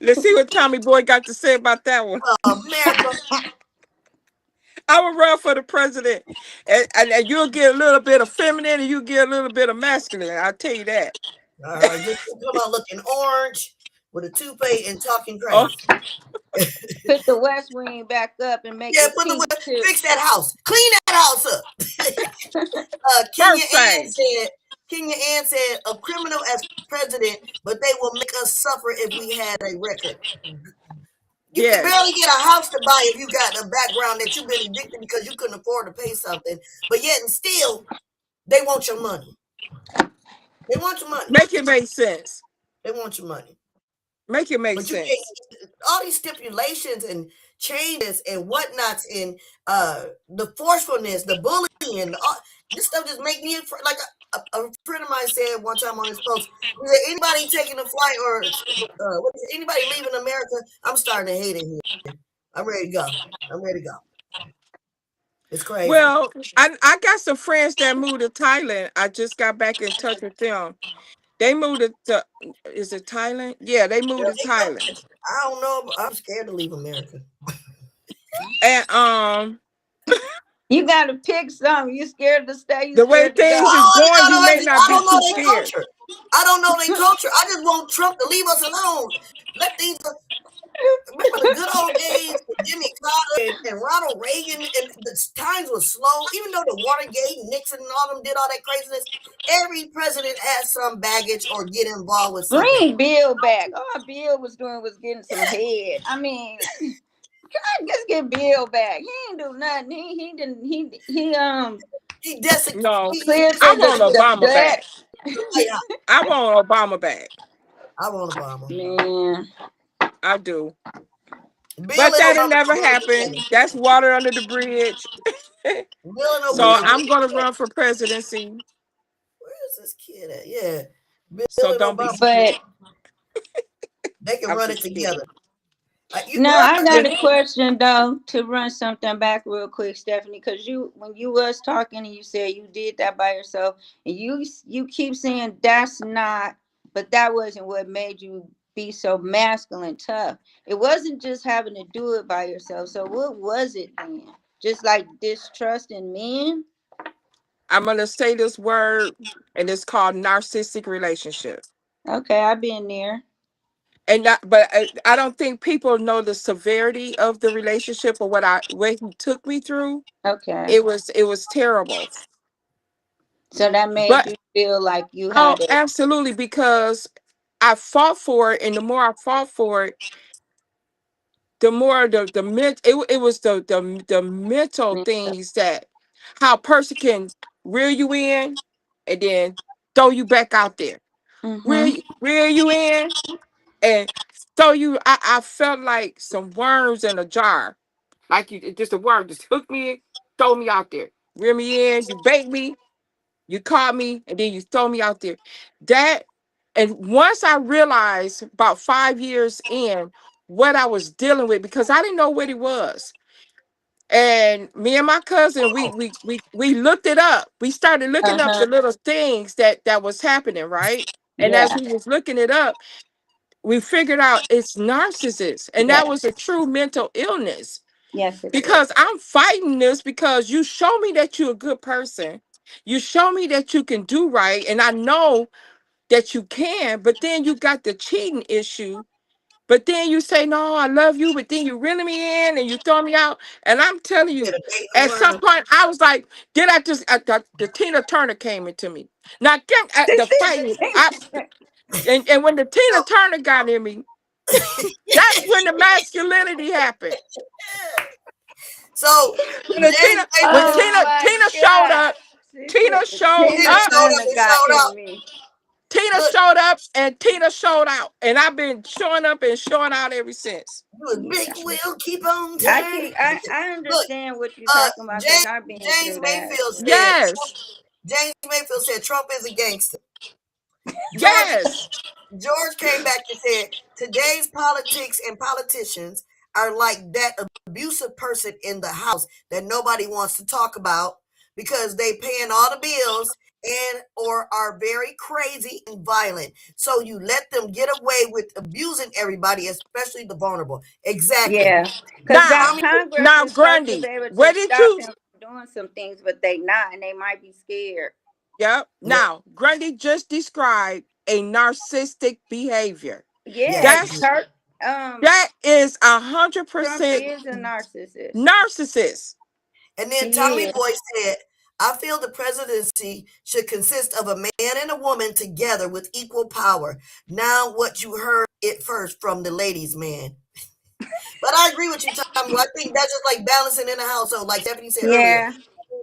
Let's see what Tommy Boy got to say about that one. America. I would run for the president, and you'll get a little bit of feminine, and you get a little bit of masculine. I'll tell you that. All right, just come out looking orange with a toupee and talking Oh, crazy. Put the West Wing back up and make Yeah, it pink too. fix that house, clean that house up. Kenya first Ann thing, said, a criminal as president, but they will make us suffer if we had a record. You can yes. barely get a house to buy if you got a background that you've been evicted because you couldn't afford to pay something. But yet and still, they want your money. They want your money. Make it make sense. They want your money. Make it make But you sense. can't, all these stipulations and changes and whatnots and the forcefulness, the bullying, this stuff just make me like a friend of mine said one time on his post. He said, anybody taking a flight or anybody leaving America, I'm starting to hate it here. I'm ready to go. I'm ready to go. It's crazy. Well, I got some friends that moved to Thailand. I just got back in touch with them. They moved to is it Thailand? Yeah, they moved to Thailand. I don't know. I'm scared to leave America. And You gotta pick something. You scared to stay, you the way scared to things go. is going, you may not I be don't know too their scared. culture. I don't know their culture. I just want Trump to leave us alone. Let these. Remember the good old days with Jimmy Carter and Ronald Reagan, and the times were slow. Even though the Watergate, Nixon, and all them did all that craziness, every president had some baggage or get involved with something. Bring Bill back. All Bill was doing was getting some head. I mean, God, just get Bill back. He ain't do nothing. He didn't. He desecrated. No, Cleared I the want Obama back. White House. I want Obama back. I want Obama. Man, I do. Bill But and that'll Obama. never happen. That's water under the bridge. Bill and So Obama. I'm gonna run for presidency. Where is this kid at? Yeah, Bill So and don't be Obama. scared. but They can I'm run it just together. scared. no, I got a question though to run something back real quick, Stephanie, because when you was talking and you said you did that by yourself, and you keep saying that's not, but that wasn't what made you be so masculine tough. It wasn't just having to do it by yourself. So what was it then? Just like distrust in men? I'm gonna say this word, and it's called narcissistic relationship. Okay, I've been there. And but I don't think people know the severity of the relationship or what he took me through. Okay, It was terrible. so that made But you feel like you oh, had it. absolutely, because I fought for it, and the more I fought for it, the more it was the mental things that how a person can reel you in and then throw you back out there. Mm-hmm. Reel you in and throw you. I felt like some worms in a jar. Like just a worm just hook me in, throw me out there. Reel me in, you bait me, you caught me, and then you throw me out there. That and once I realized about 5 years in what I was dealing with, because I didn't know what it was. And me and my cousin, we looked it up. We started looking up Uh-huh. the little things that was happening, right? And as Yeah. we was looking it up, we figured out it's narcissist. And that Yeah. was a true mental illness. Yes, it is. Because I'm fighting this because you show me that you're a good person. You show me that you can do right. And I know that you can, but then you got the cheating issue. But then you say, no, I love you, but then you reel me in and you throw me out. And I'm telling Yeah, you, the bait and at some worm. point, I was like, did I just, the Tina Turner came into me. Now, the fighting, and when the Tina Turner got in me, that's when the masculinity happened. So When the Tina, when Oh Tina, my Tina showed God. up, She said Tina the showed Tina Tina up, showed up Turner and got showed out. in me. Tina Look, showed up, and Tina showed out. And I've been showing up and showing out ever since. you a big Yeah. wheel, keep on turning. I Look, understand what you're talking about because I've been James through that. Mayfield said, Yes, James Mayfield said Trump is a gangster. George yes. George came back and said, today's politics and politicians are like that abusive person in the house that nobody wants to talk about because they paying all the bills and or are very crazy and violent. So you let them get away with abusing everybody, especially the vulnerable. Exactly. Yeah, because Now, that Tommy, Congress now, is supposed to Grundy, be able to where did stop you? them from doing some things, but they not, and they might be scared. Yep. yeah, Now, Grundy just described a narcissistic behavior. yeah, he Yes, did. That's that is hundred Trump percent is a narcissist. narcissist. And then He Tommy is. Boy said, I feel the presidency should consist of a man and a woman together with equal power. Now, what you heard it first from the ladies' man. But I agree with you, Tommy. I think that's just like balancing in the household, like Stephanie said earlier. Yeah.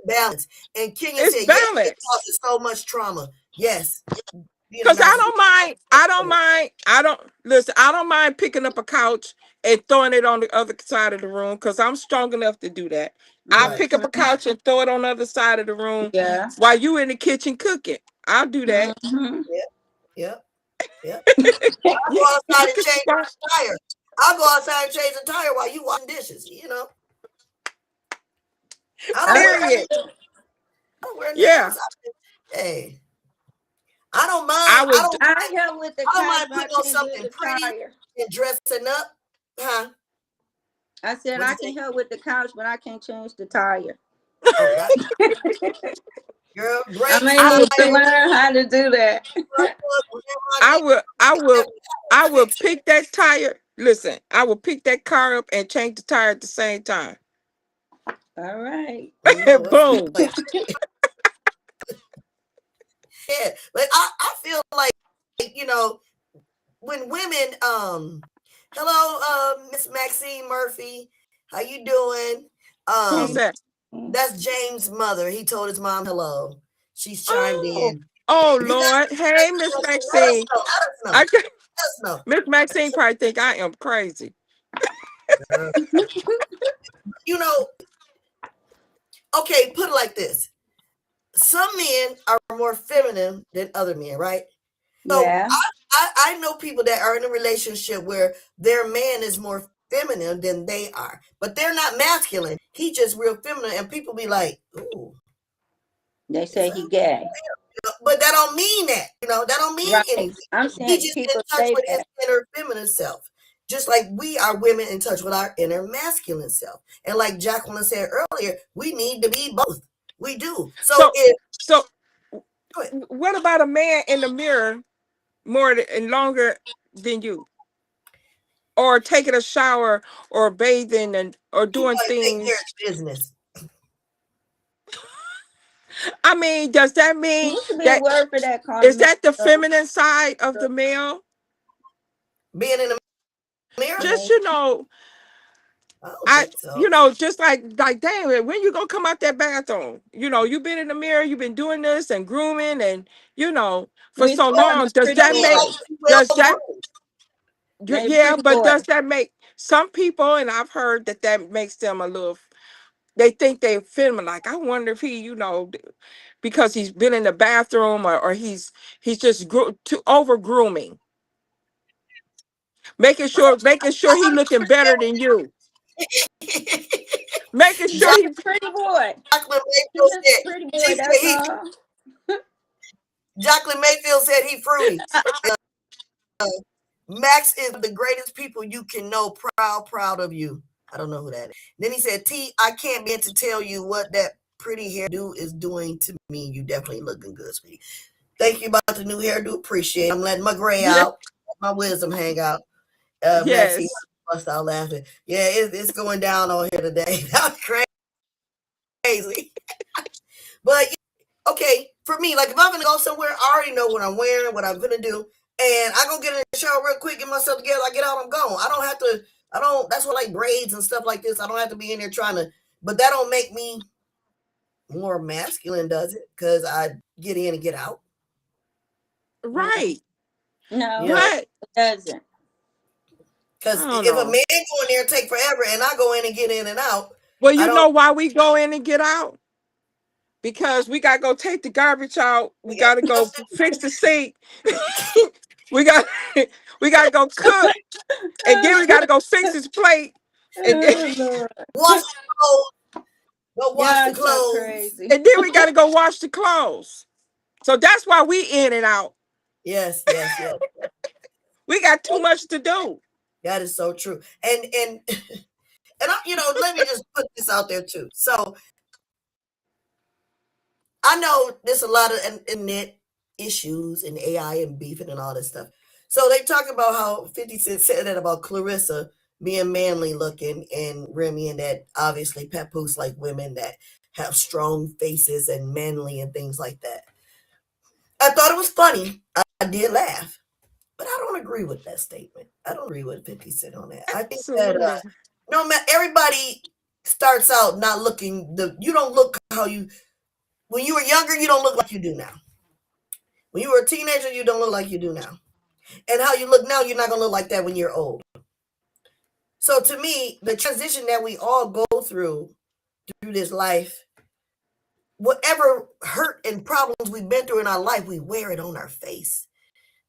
Balance. And Kenya It's said, yes, it balance. causes so much trauma. Yes, being a Cause I narcissist. don't mind. I don't mind. I don't listen. I don't mind picking up a couch and throwing it on the other side of the room. Cause I'm strong enough to do that. I Right. pick up a Mhm. couch and throw it on the other side of the room Yeah. while you in the kitchen cooking. I'll do that. Hmm. Yep. Yep. Yep. I'll You, go outside you and can change watch. the tire. I'll go outside and change the tire while you washing dishes. I don't wear Okay. Period. I don't wear nothing Yeah. else. Hey, I don't mind. I I would. don't I help with the I don't couch, mind but I putting on can't do something the pretty tire. and dressing up. Huh? I said What'd I you can say? help with the couch, but I can't change the tire. Oh, that girl, I'm brakes, I able would to tires, pick. learn how to do that. whatever I I need would. I to would. I would fix it. pick that tire. Listen. I would pick that car up and change the tire at the same time. All right. You know what? Boom. Like, yeah, like I feel like when women hello Miss Maxine Murphy, how you doing? Who's Hey. Um that? that's James' mother. He told his mom hello. She's chimed Oh. in. Oh If you got Lord. Hey, Miss questions, let us Maxine. know. Let us know. I Let us know. Miss Maxine probably think I am crazy. Girl. You know, okay, put it like this. Some men are more feminine than other men, right? So Yeah. I know people that are in a relationship where their man is more feminine than they are, but they're not masculine. He just real feminine, and people be like, "Ooh, They is say that?" he gay. But that don't mean that. That don't mean Right. anything. I'm He saying just in people touch say with his that. inner feminine self, just like we are women in touch with our inner masculine self. And like Jacqueline said earlier, we need to be both. We do. So So if so go ahead. what about a man in the mirror and longer than you? Or taking a shower or bathing and or He doing probably take care of things. his business. I mean, does that mean Used to be a that word for that called is man. that the feminine side of the male? Being in the mirror, Just Maybe. I don't I think so. just like damn, when you gonna come out that bathroom? You've been in the mirror, you've been doing this and grooming and for We so call Or them long. a Does pretty I that mean, make boy. like well does that groomed. They yeah, pretty but boy. does that make some people, and I've heard that makes them a little, they think they're feminine. Like, I wonder if he, because he's been in the bathroom or he's just too over grooming, making sure he looking better than you, making Just sure he. a pretty boy. Jacqueline He's Mayfield just a said pretty she boy, said that's he all. Jacqueline Mayfield said he fruity. Max is the greatest people you can know. Proud of you. I don't know who that is. Then he said, T, I can't begin to tell you what that pretty hairdo is doing to me. You definitely looking good, sweetie. Thank you about the new hairdo. Appreciate it. I'm letting my gray out, my wisdom hang out. Maxie Yes. bust out laughing. Yeah, it's going down on here today. That's crazy. But okay, for me, like if I'm gonna go somewhere, I already know what I'm wearing, what I'm gonna do, and I go get in the shower real quick, get myself together. I get out, I'm gone. I don't have to. I don't. That's what like braids and stuff like this. I don't have to be in there trying to. But that don't make me more masculine, does it? Because I get in and get out. Right. You No, know, But it doesn't. I because don't if a know. man go in there and take forever, and I go in and get in and out, Well, I you don't. know why we go in and get out? Because we gotta go take the garbage out. We We got gotta go stuff to fix the sink. we got we gotta go cook, and then we gotta go fix his plate, and then, Oh, Lord. wash the clothes. Go wash Y'all the so clothes. crazy. and then we gotta go wash the clothes. So that's why we in and out. Yes, yes, yes. We got too much to do. That is so true. And and let me just put this out there too. So I know there's a lot of internet issues and AI and beefing and all this stuff. So they talk about how 50 Cent said that about Clarissa being manly looking and Remy, and that obviously Papoose like women that have strong faces and manly and things like that. I thought it was funny. I did laugh. But I don't agree with that statement. I don't agree with 50 Cent on that. I think that Absolutely. no matter, everybody starts out not looking you don't look how you when you were younger, you don't look like you do now. When you were a teenager, you don't look like you do now. And how you look now, you're not gonna look like that when you're old. So to me, the transition that we all go through this life, whatever hurt and problems we've been through in our life, we wear it on our face.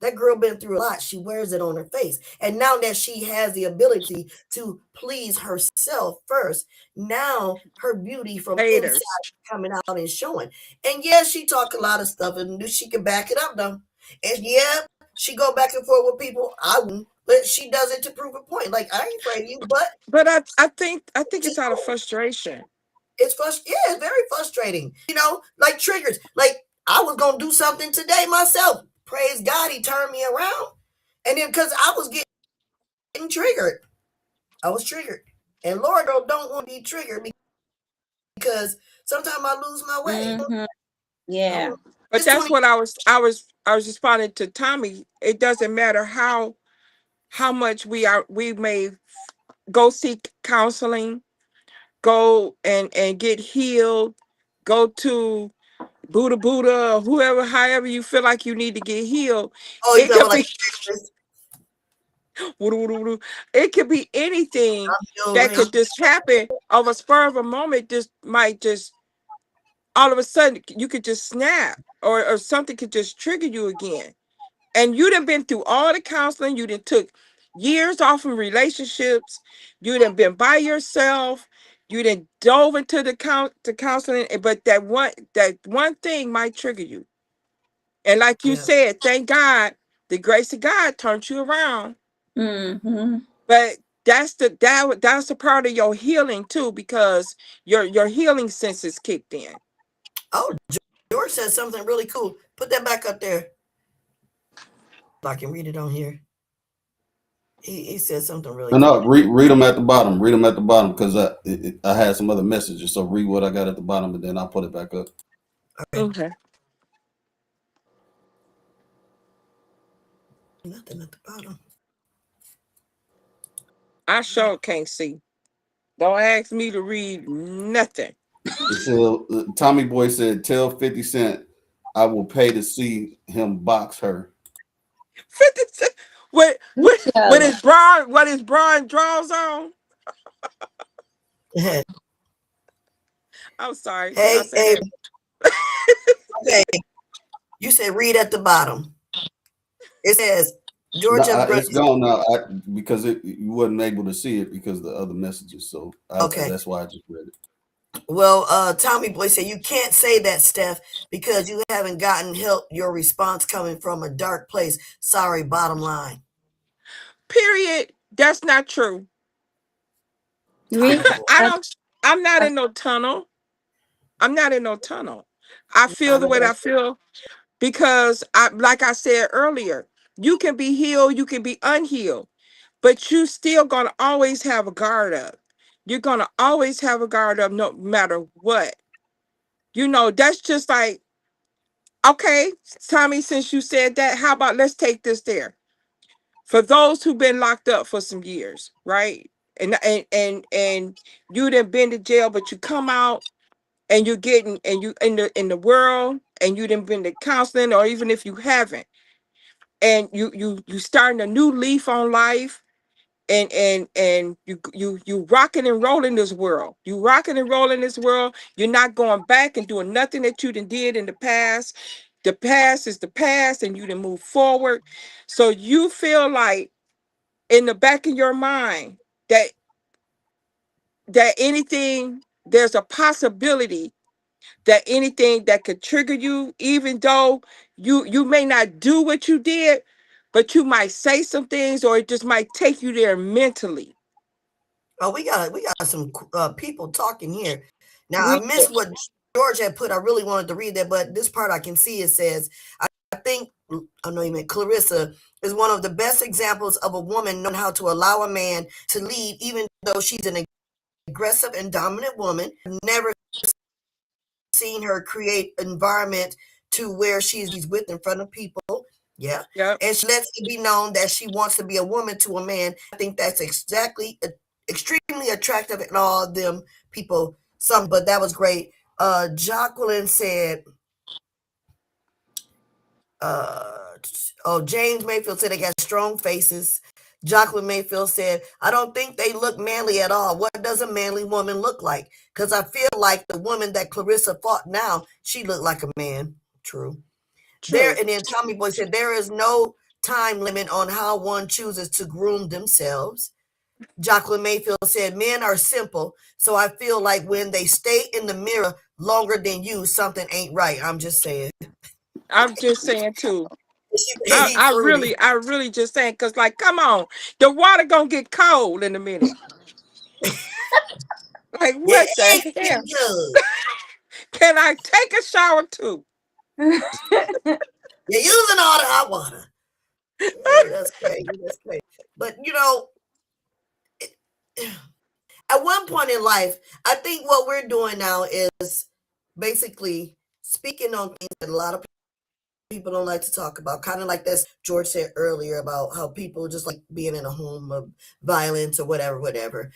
That girl been through a lot. She wears it on her face. And now that she has the ability to please herself first, now her beauty from inside Haters. coming out and showing. And yeah, she talk a lot of stuff and she can back it up though. And yeah, she go back and forth with people. I wouldn't, but she does it to prove a point. Like I ain't afraid of you, but But I think she it's out of frustration. yeah, it's very frustrating. Like triggers. Like I was gonna do something today myself. Praise God, he turned me around. And then because I was getting triggered, I was triggered. And Lord don't want to be triggered because sometimes I lose my way. Mm-hmm. Yeah. But It's that's 20. what I was responding to Tommy. It doesn't matter how much we may go seek counseling, go and get healed, go to Buddha or whoever, however you feel like you need to get healed. Oh, you It talking could about like be it could be anything that children? could just happen of a spur of a moment. Just might just all of a sudden you could just snap, or something could just trigger you again. And you done been through all the counseling, you done took years off in relationships, you done been by yourself, you done dove into the counseling, but that one thing might trigger you. And like you Yeah. said, thank God the grace of God turned you around. Mm-hmm. But that's a part of your healing too, because your healing senses kicked in. Oh, George said something really cool. Put that back up there. I can read it on here. He said something really No, cool. no, read them at the bottom. Read them at the bottom because I had some other messages. So read what I got at the bottom, and then I'll put it back up. Okay. Okay. Nothing at the bottom. I sure can't see. Don't ask me to read nothing. It said, Tommy Boy said, "Tell 50 Cent I will pay to see him box her." 50 Cent. What You what tell what him. is Brian draws on? I'm sorry. Did I Hey, say hey, that? okay. You said read at the bottom. It says No, Georgia it's Brothers. gone now because you wasn't able to see it because of the other messages. So Okay. that's why I just read it. Well, Tommy Boy said you can't say that, Steph, because you haven't gotten help. Your response coming from a dark place. Sorry, bottom line. Period. That's not true. Read. Tommy Boy. I I, don't I'm not I, in no tunnel. I'm not in no tunnel. I feel Not the at way all. I feel because like I said earlier, you can be healed, you can be unhealed, but you still gonna always have a guard up. You're gonna always have a guard up no matter what. That's just like, okay, Tommy, since you said that, how about let's take this there. For those who've been locked up for some years, right? And you done been to jail, but you come out and you're getting and you in the world, and you done been to counseling, or even if you haven't, and you starting a new leaf on life, and you rocking and rolling this world. You rocking and rolling this world. You're not going back and doing nothing that you done did in the past. The past is the past, and you done move forward. So you feel like in the back of your mind that anything, there's a possibility that anything that could trigger you, even though you may not do what you did, but you might say some things, or it just might take you there mentally. Oh, we got some people talking here. Now I Read missed it. what George had put. I really wanted to read that, but this part I can see. It says, I think I know you meant Clarissa is one of the best examples of a woman knowing how to allow a man to lead, even though she's an aggressive and dominant woman. I've never seen her create environment to where she's with in front of people. Yeah. Yep. And she lets it be known that she wants to be a woman to a man. I think that's exactly extremely attractive in all of them people. Some, but that was great. Jacqueline said, uh, oh, James Mayfield said they got strong faces. Jacqueline Mayfield said, I don't think they look manly at all. What does a manly woman look like? Because I feel like the woman that Clarissa fought now, she looked like a man. True. There, True. and then Tommy Boy said, there is no time limit on how one chooses to groom themselves. Jacqueline Mayfield said, men are simple. So I feel like when they stay in the mirror longer than you, something ain't right. I'm just saying. I'm just saying too. He fruity. I really just saying, because, like, come on, the water gonna get cold in a minute. Like, Your what the eggs get hell? good. Can I take a shower too? You're using all the hot water. Hey, that's crazy. That's crazy. But at one point in life, I think what we're doing now is basically speaking on things that a lot of people don't like to talk about. Kind of like this George said earlier about how people just like being in a home of violence or whatever, whatever.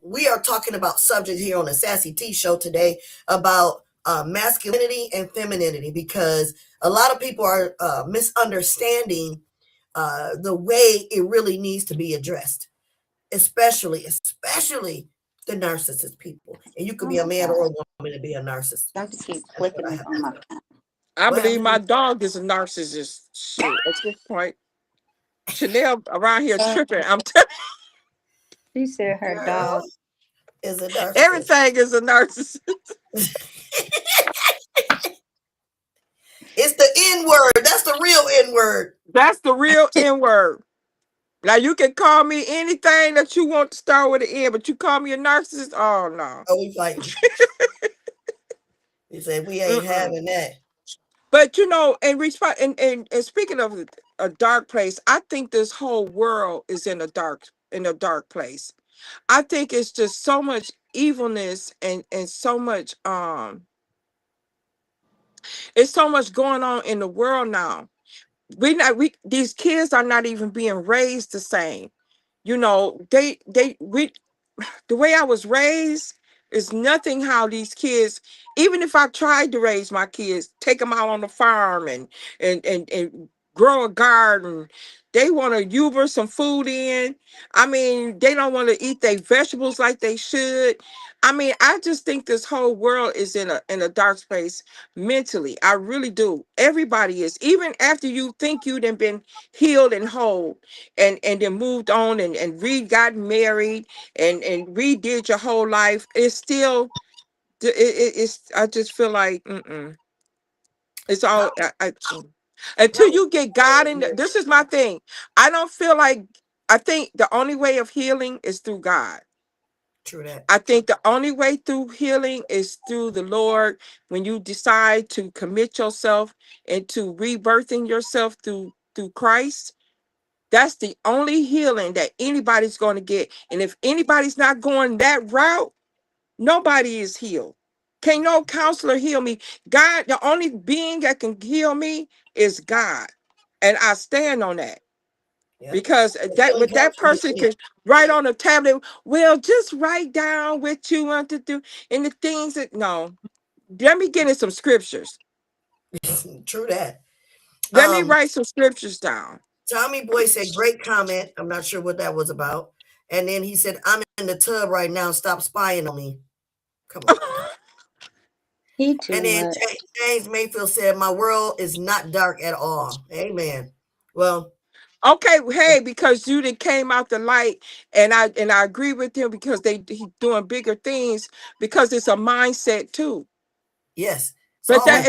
We are talking about subject here on the Sassy T show today about masculinity and femininity, because a lot of people are misunderstanding the way it really needs to be addressed, especially the narcissist people. And you could Oh be a my man or God. a woman and be a narcissist. Don't keep That's what clicking I this have on to my say. phone. I What believe my happened? dog is a narcissist. Shoot, at this point, Chanel around here Uh, tripping. She said her Girl dog. is a narcissist. Everything is a narcissist. It's the N word. That's the real N word. That's the real N word. Now you can call me anything that you want to start with an N, but you call me a narcissist? Oh no. Oh, we fighting. He said we ain't Mm-mm. having that. But in response, and speaking of a dark place, I think this whole world is in a dark place. I think it's just so much evilness and so much it's so much going on in the world now. We these kids are not even being raised the same. We the way I was raised is nothing how these kids, even if I tried to raise my kids, take them out on the farm and grow a garden, they want to Uber some food in. I mean, they don't want to eat their vegetables like they should. I mean, I just think this whole world is in a dark space mentally. I really do. Everybody is. Even after you think you've been healed and whole and then moved on and got married and redid your whole life, it's still it's I just feel like it's all until How you get God in this is my thing. I don't feel like I think the only way of healing is through God. true that. I think the only way through healing is through the Lord, when you decide to commit yourself into rebirthing yourself through Christ. That's the only healing that anybody's going to get. And if anybody's not going that route, nobody is healed. Can't no counselor heal me. God, the only being that can heal me is God. And I stand on that. Yep. Because The that healing what that comes from person within. can write on a tablet, well, just write down what you want to do and the things that no. Let me get in some scriptures. True that. Let me Um, write some scriptures down. Tommy Boy said, great comment. I'm not sure what that was about. And then he said, I'm in the tub right now. Stop spying on me. Come on, Tom. He And too then much. James Mayfield said, my world is not dark at all. Amen. Well, Okay, hey, because Judah came out the light, and I agree with him because he's doing bigger things because it's a mindset too. Yes. It's But always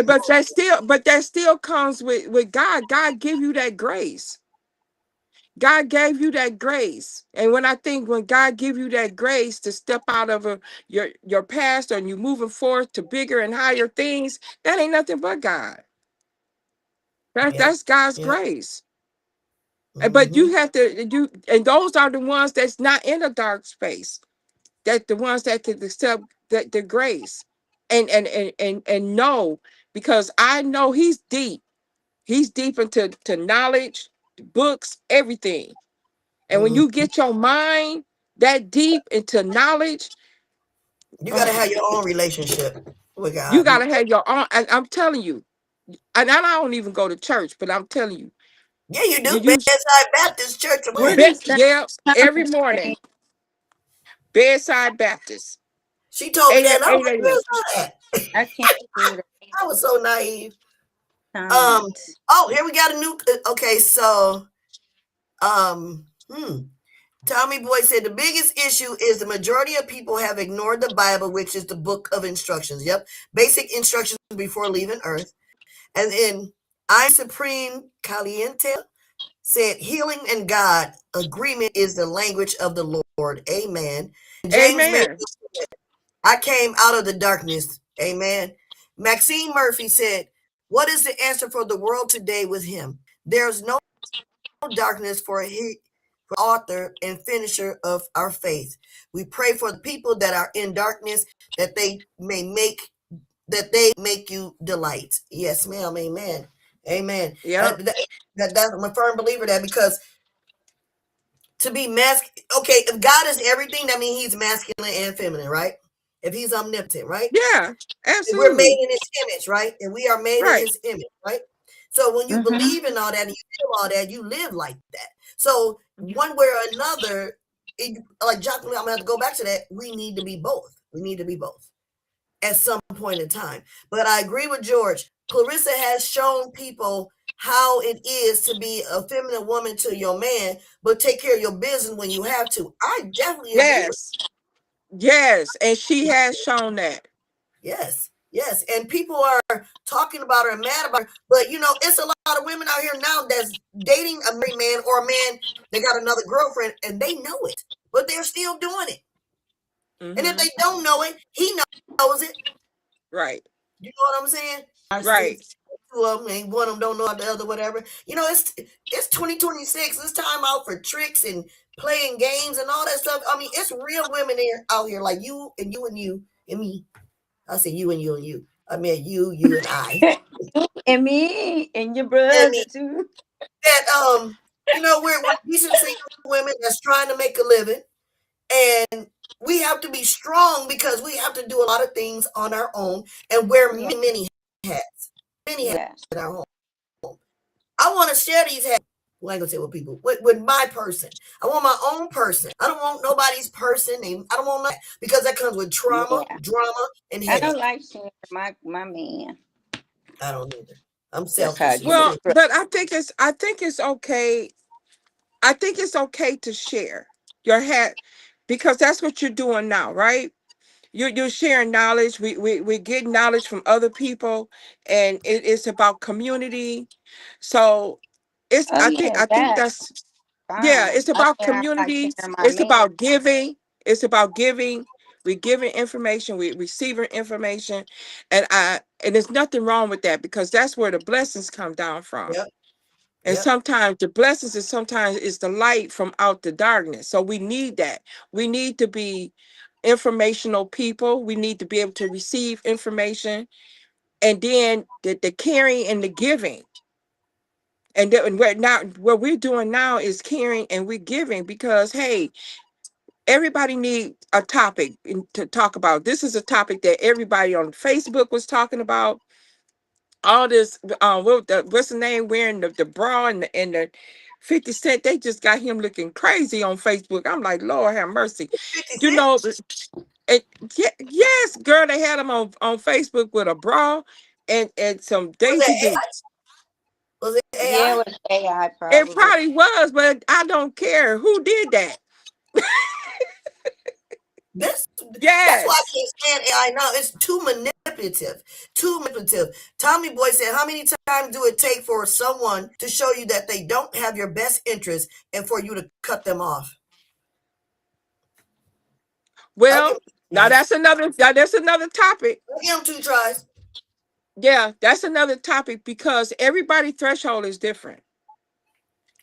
that still comes with God. God give you that grace. God gave you that grace. And when God give you that grace to step out of your past and you moving forth to bigger and higher things, that ain't nothing but God. yep. That's God's Yep. grace. But Mm-hmm. you have to and those are the ones that's not in a dark space. That the ones that can accept the grace and know, because I know he's deep. He's deep into knowledge, books, everything. And when Mm. you get your mind that deep into knowledge, You got to oh, have your own relationship with you God. gotta have your own. And I'm telling you, and I don't even go to church, but I'm telling you, Yeah, you do. you use Bedside Baptist Church of Where where? does that yeah, come every from? morning, bedside Baptist, She told me 8 that, and I was 8 like, a.m. "Where's that?" I can't see the I was so naive. Um. comment. Oh, here we got a new. Okay, so um. Hmm. Tommy Boy said the biggest issue is the majority of people have ignored the Bible, which is the book of instructions. Yep, basic instructions before leaving Earth. And then I Supreme Caliente said healing and God agreement is the language of the Lord. Amen. James made Amen. I came out of the darkness. Amen. Maxine Murphy said, what is the answer for the world today with him? There's no darkness for he for author and finisher of our faith. We pray for the people that are in darkness that they make you delight. Yes, ma'am. Amen. Amen. Yep. That's I'm a firm believer that because to be okay, if God is everything, that means he's masculine and feminine, right? If he's omnipotent, right? Yeah. And we're made Absolutely. in his image, right? And we are made in Right. his image, right? So when you Mm-hmm. believe in all that and you feel all that, you live like that. So one way or another, like Jacqueline, I'm gonna have to go back to that. We need to be both. We need to be both at some point in time. But I agree with George. Clarissa has shown people how it is to be a feminine woman to your man, but take care of your business when you have to. I definitely agree with Yes. Yes. And she has shown that. yes, yes. And people are talking about her and mad about her, but it's a lot of women out here now that's dating a married man or a man that got another girlfriend and they know it, but they're still doing it. And if Mm-hmm. they don't know it, he knows it. Right. You know what I'm saying? Right. Two of them, and one of them don't know the other, whatever. It's 2026. It's time out for tricks and playing games and all that stuff. I mean, it's real women out here like you and you and you and me. I say you and you and you. I mean you and I And me and your and brother me. too. That we're decent single women that's trying to make a living, and we have to be strong because we have to do a lot of things on our own and wear Yeah. hats, many hats Yes. at our home. I want to share these hats. Well, I ain't gonna say with people, with my person. I want my own person. I don't want nobody's person. I don't want that because that comes with trauma, Yeah. drama, and I don't headache. like sharing my man. I don't either. I'm That's how I selfish. You get know in Well, me. trouble. but I think it's okay. I think it's okay to share your hat because that's what you're doing now, right? You're sharing knowledge. We get knowledge from other people, and it's about community. So Oh yeah, I think that's that's yeah. fine. It's I about mean, I like community. sharing my It's man. about giving. It's about giving. We giving information. We receiving information, and there's nothing wrong with that because that's where the blessings come down from. Yep. And Yep. sometimes the blessings is sometimes it's the light from out the darkness. So we need that. We need to be informational people. We need to be able to receive information. And then the caring and the giving. And what we're doing now is caring and we're giving because hey, everybody need a topic to talk about. This is a topic that everybody on Facebook was talking about. All this what's the name wearing the bra and the 50 Cent, they just got him looking crazy on Facebook. I'm like, Lord have mercy. 50 You Cent? know, yes, girl, they had him on Facebook with a bra and some Was Daisy it AI? Dukes. Was it Yeah, it AI? was AI It probably. probably was, but I don't care who did that. This that's why I Yes, can't stand AI now. It's too manipulative. manipulative. Too manipulative. Tommy Boy said, how many times do it take for someone to show you that they don't have your best interest and for you to cut them off? Well, now that's another topic. I'll give him 2 tries. Yeah, that's another topic because everybody's threshold is different.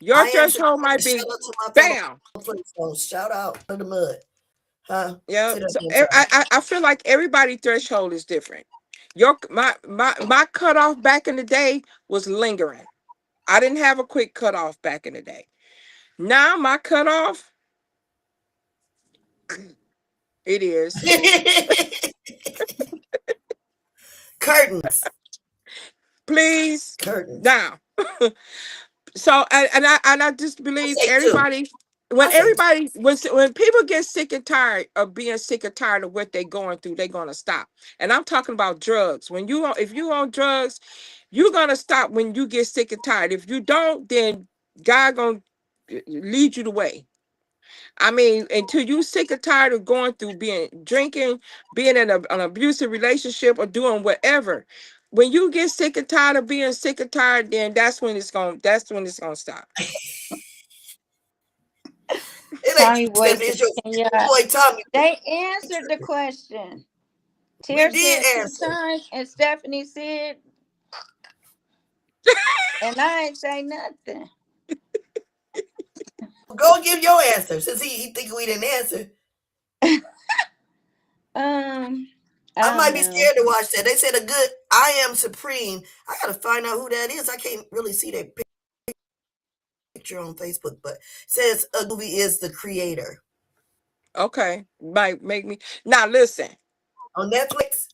Your I am threshold might shout be out to my fellow bam. Flintstones. Shout out to the mud. Huh? Yeah. Say that So again, sorry. I feel like everybody's threshold is different. My cutoff back in the day was lingering. I didn't have a quick cutoff back in the day. Now my cutoff, it is. Curtains. Please. Curtains. Now. So I just I believe say 2. everybody I say 2. when people get sick and tired of being sick and tired of what they're going through, they're gonna stop. And I'm talking about drugs. If you on drugs, you're gonna stop when you get sick and tired. If you don't, then God gonna lead you the way. I mean, until you sick and tired of going through drinking, being in an abusive relationship or doing whatever. When you get sick and tired of being sick and tired, then that's when it's gonna stop. It ain't Tommy you, Boy Stephanie. said, It's your yeah. boy Tommy. They answered the question. We Tier did said 2 answer. times, and Stephanie said, and I ain't say nothing. Go give your answer since he think we didn't answer. I I might don't be know. scared to watch that. They said a good I Am Supreme. I gotta find out who that is. I can't really see that picture on Facebook, but it says a movie is the creator. Okay, might make me now listen. On Netflix.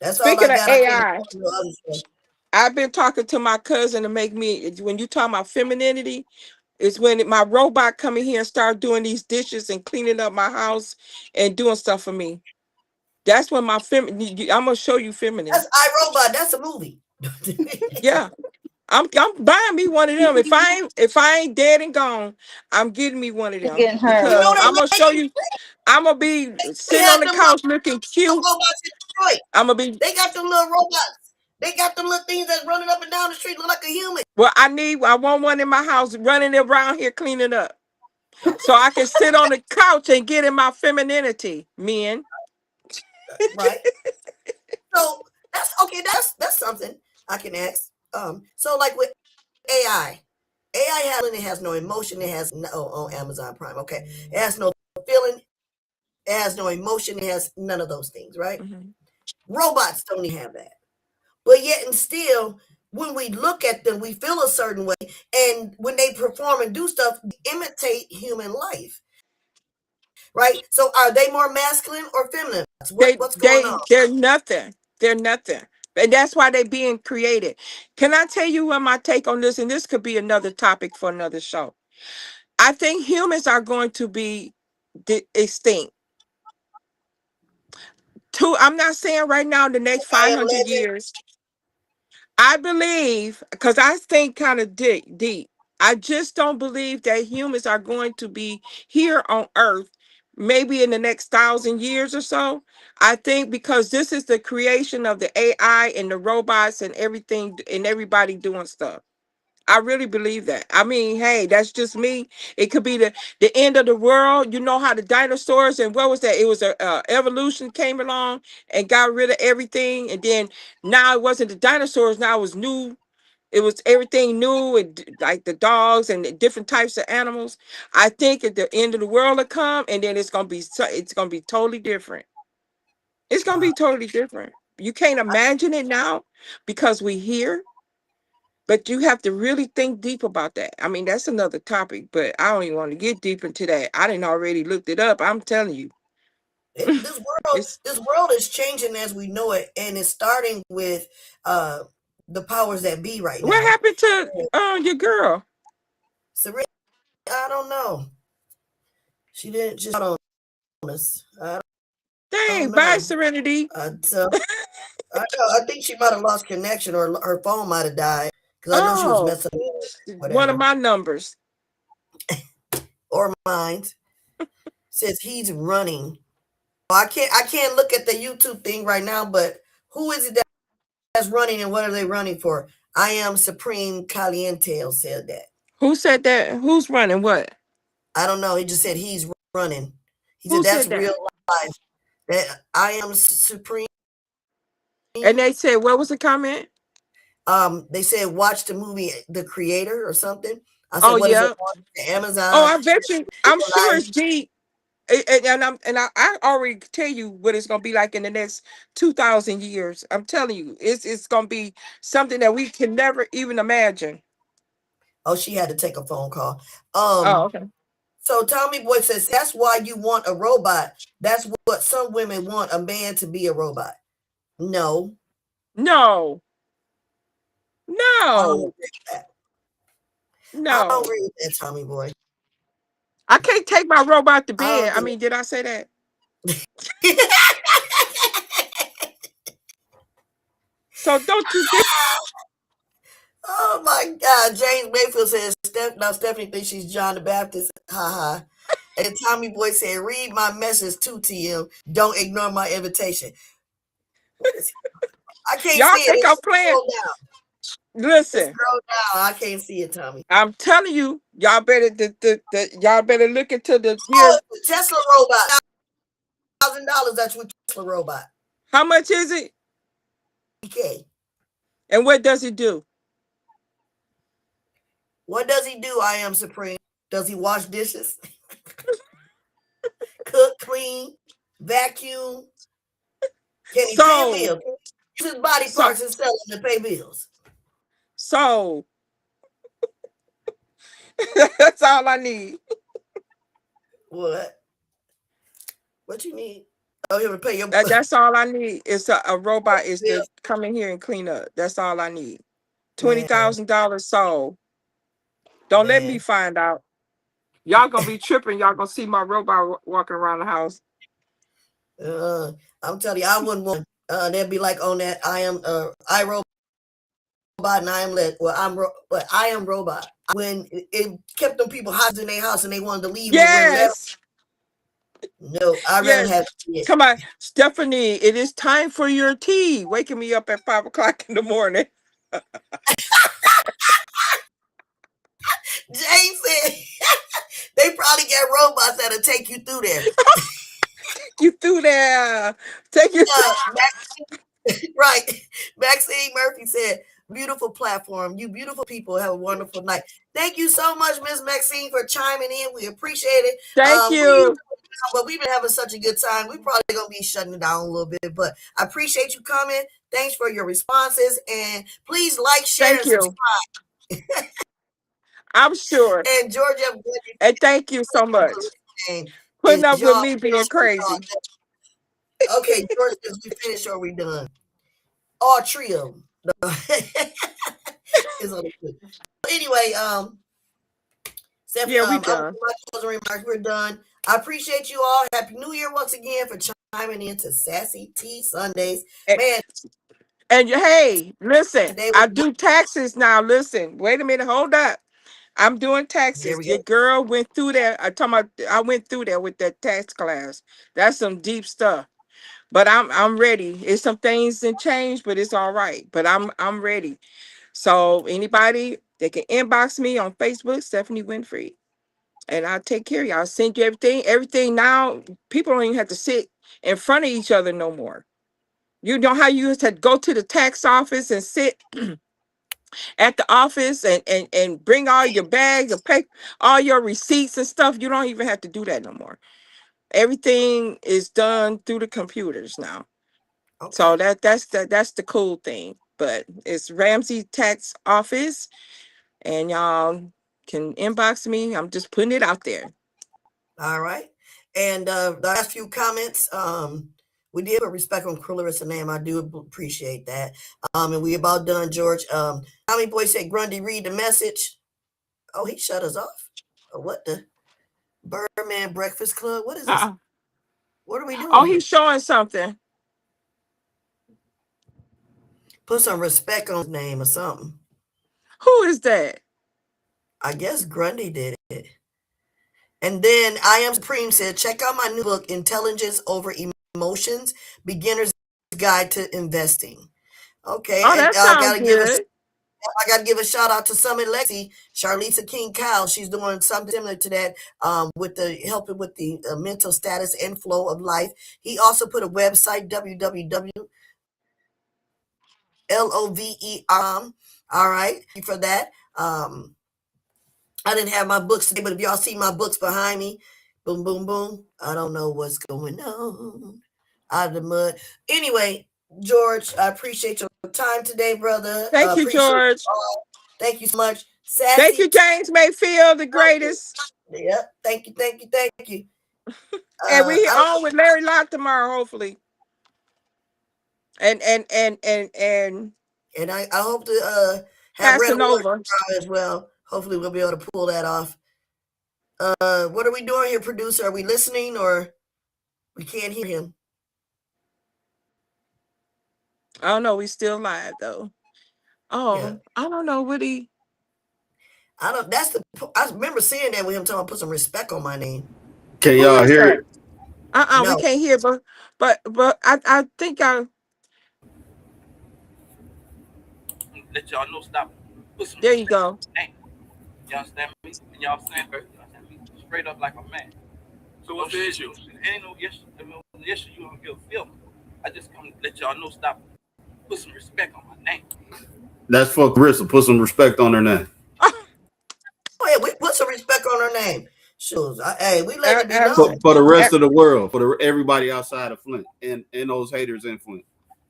That's all I Speaking of got. I can't AI, watch no other stuff. I've been talking to my cousin to make me when you talk about femininity, it's when my robot come in here and start doing these dishes and cleaning up my house and doing stuff for me. That's when I'm gonna show you feminine. That's iRobot. That's a movie. Yeah. I'm buying me one of them. If I ain't dead and gone, I'm getting me one of them Getting her You because know one. that I'm gonna show you. I'm gonna be lady sitting had on the them couch looking little cute. robots in Detroit. I'm gonna be They got them little robots. They got them little things that's running up and down the street look like a human. well. I want one in my house running around here cleaning up, so I can sit on the couch and get in my femininity, men. Right. So that's okay. That's something I can ask. So like with AI, it has no emotion. It has no on Amazon Prime. Okay, it has no feeling. It has no emotion. It has none of those things. Right. Mhm. Robots don't even have that. But yet and still, when we look at them, we feel a certain way, and when they perform and do stuff, they imitate human life. Right. So are they more masculine or feminine? What's going on? They're nothing. They're nothing. And that's why they're being created. Can I tell you what my take on this? And this could be another topic for another show. I think humans are going to be extinct. I'm not saying right now in the next I am 500 legend. years. I believe, because I think kind of deep. I just don't believe that humans are going to be here on Earth maybe in the next 1,000 years or so. I think because this is the creation of the AI and the robots and everything and everybody doing stuff. I really believe that. I mean, hey, that's just me. It could be the end of the world. You know how the dinosaurs and what was that? It was a evolution came along and got rid of everything, and then now it wasn't the dinosaurs. Now it was new. It was everything new, and like the dogs and the different types of animals. I think at the end of the world will come, and then it's gonna be totally different. It's gonna Wow. be totally different. You can't imagine it now because we here. But you have to really think deep about that. I mean, that's another topic, but I don't even want to get deep into that. I didn't already looked it up. I'm telling you. This world, It's this world is changing as we know it, and it's starting with uh, the powers that be right what now. happened to your girl? Serena, I don't know. She didn't just on us. I don't Dang, bye, know. Serenity. So I think she might have lost connection, or her phone might have died because I know she was Oh, messing with one of whatever. my numbers. Or mine says he's running. I can't look at the YouTube thing right now, but Who is it that's running and what are they running for? I am Supreme Caliente said that. Who said that? Who's running what? I don't know. He just said he's running. He Who said that's said that? real life. That I am Supreme. And they said, what was the comment? They said watch the movie The Creator or something. I said, Oh what is it yeah. on Oh, Amazon? I bet you. I'm sure it's deep. And I already tell you what it's gonna be like in the next 2,000 years. I'm telling you, it's gonna be something that we can never even imagine. Oh, she had to take a phone call. Oh, okay. So Tommy Boy says that's why you want a robot. That's what some women want, a man to be a robot. No. No, I don't no, agree with that. I don't no. agree with that, Tommy Boy. I can't take my robot to I bed. don't I think mean, did I say that? So don't you think? Oh my God. James Mayfield says now Stephanie thinks she's John the Baptist. Ha ha. And Tommy Boy said, read my message to TM. Don't ignore my invitation. What is he? I can't Y'all see it. think I'm It's playing? scroll down. It's Listen, scroll down. I can't see it, Tommy. I'm telling you, y'all better y'all better look into the Oh, here. it's a Tesla robot. $1,000. That's what Tesla robot. How much is it? Okay. And what does it do? What does he do? I am Supreme. Does he wash dishes? Cook, clean, vacuum? Can he pay a So, bill? Use his body so, parts and sell them to pay bills. so that's all I need. What? What you need? Oh, him to pay your That's all I need. Is a robot is bill. to come in here and clean up. That's all I need. Man, $20,000 sold. Don't let me man. find out. Y'all gonna be tripping. Y'all gonna see my robot walking around the house. I'm telling you, I wouldn't want. They'd be like on that. I am I robot and I am let. Well, but I am robot. When it kept them people hostage in their house and they wanted to leave and they wouldn't let Yes, them. No, I'd rather yes. have it. Come on, Stephanie. It is time for your tea. Waking me up at 5 o'clock in the morning. Jane said they probably get robots that'll take you through there. You through there. Take you through. Right. Maxine Murphy said, beautiful platform. You beautiful people have a wonderful night. Thank you so much, Miss Maxine, for chiming in. We appreciate it. Thank We usually, you. but we've been having such a good time. We probably gonna be shutting it down a little bit, but I appreciate you coming. Thanks for your responses, and please like, share, Thank and you. subscribe. I'm sure. And Georgia, And thank you so much. Putting is up with y'all. me being crazy. Okay, George, is we finished or we done? All three of them. Is on the good. Anyway, Stephanie, Yeah, we I'm done. my closing remarks. We're done. I appreciate you all. Happy New Year once again for chiming into Sassy Tea Sundays. And, Man, and hey, listen, today I was do taxes now. Listen, wait a minute, hold up. I'm doing there taxes. we Your go. girl went through that. I went through that with that tax class. That's some deep stuff. But I'm ready. It's some things that change, but it's all right. But I'm ready. So anybody they can inbox me on Facebook, Stephanie Winfrey, and I'll take care of you. I'll send you everything. Everything now, people don't even have to sit in front of each other no more. You know how you used to go to the tax office and sit at the office and bring all your bags and pay all your receipts and stuff. You don't even have to do that no more. Everything is done through the computers now. So Okay. that's the cool thing. But it's Ramsey Tax Office, and y'all can inbox me. I'm just putting it out there. All right. And the last few comments, we did put respect on Clarissa name. I do appreciate that. And we about done, George. Tommy Boy said, Grundy, read the message. Oh, he shut us off. What the Birdman Breakfast Club? What is this? Uh-uh. What are we Oh, doing he's here? showing something. Put some respect on his name or something. Who is that? I guess Grundy did it. And then I Am Supreme said, check out my new book, Intelligence Over Emotions, Beginner's Guide to Investing. Okay, Oh, and that sounds good. I got to give a shout out to Summit Lexi, Charlisa King Kyle. She's doing something similar to that, with the helping with the mental status and flow of life. He also put a website, www.lover.com. All right, for that. I didn't have my books today, but if y'all see my books behind me, boom, boom, boom. I don't know what's going on out of the mud. Anyway, George, I appreciate your time today, brother. Thank you, Appreciate you George. all. Thank you so much. Thank Sassy. you, James Mayfield, the greatest. Yep. Thank you. Thank you. Thank you. And we I on don't, with Larry Locke tomorrow, hopefully. And I hope to have Red Alert Casanova. tomorrow as well. Hopefully we'll be able to pull that off. What are we doing here, producer? Are we listening or we can't hear him? I don't know. We still live though. Yeah. Oh, I don't know what he. I don't. I remember seeing that with him talking. Put some respect on my name. Can Who y'all is hear that? it? We No. can't hear. But I think I. Let y'all know, stop. Put some There you respect. go. Dang. You understand me? And y'all saying her, you understand me? Straight up like a man. So what's the issue? Ain't no issue. No issue. You don't give a feel. I just come to let y'all know, stop. Put some respect on my name. That's for Carissa. Put some respect on her name. Oh yeah, we put some respect on her name. Shoes. Hey, we let it be Abs- known. For the rest ab- of the world, for everybody outside of Flint and those haters in Flint.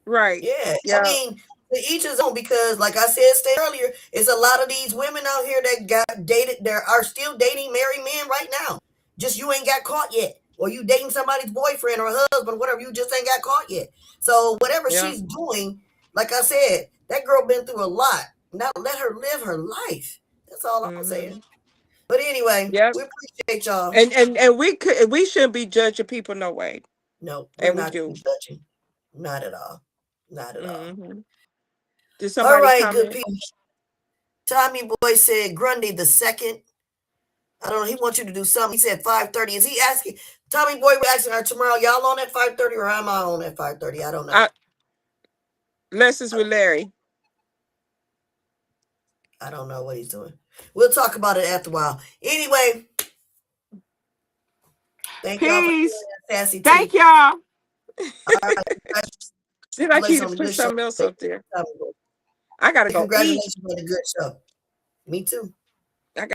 right. Yeah. I Yeah. mean, to each his own. Because, like I said earlier, it's a lot of these women out here that got dated. There are still dating married men right now. Just you ain't got caught yet, or you dating somebody's boyfriend or husband, whatever. You just ain't got caught yet. So whatever Yeah. she's doing, like I said, that girl been through a lot. Now let her live her life. That's all I'm Mm-hmm. saying. But anyway, Yep. we appreciate y'all. And we shouldn't be judging people no way, No, we're and we not do. judging. Not at all. Not at all. Mm-hmm. Did All somebody right, good comment? people. Tommy Boy said Grundy the second. I don't know. He wants you to do something. He said 5:30. Is he asking? Tommy Boy, we're asking her tomorrow. Y'all on at 5:30 or am I on at 5:30? I don't know. Lessons with Larry. I don't know what he's doing. We'll talk about it after a while. Anyway, thank y'all for Peace. doing that, Sassy Thank T. y'all. All right, Did I keep congratulations to on the put good show. something else Tommy up there? Boy. I gotta go eat. Congratulations on the good show. Me too.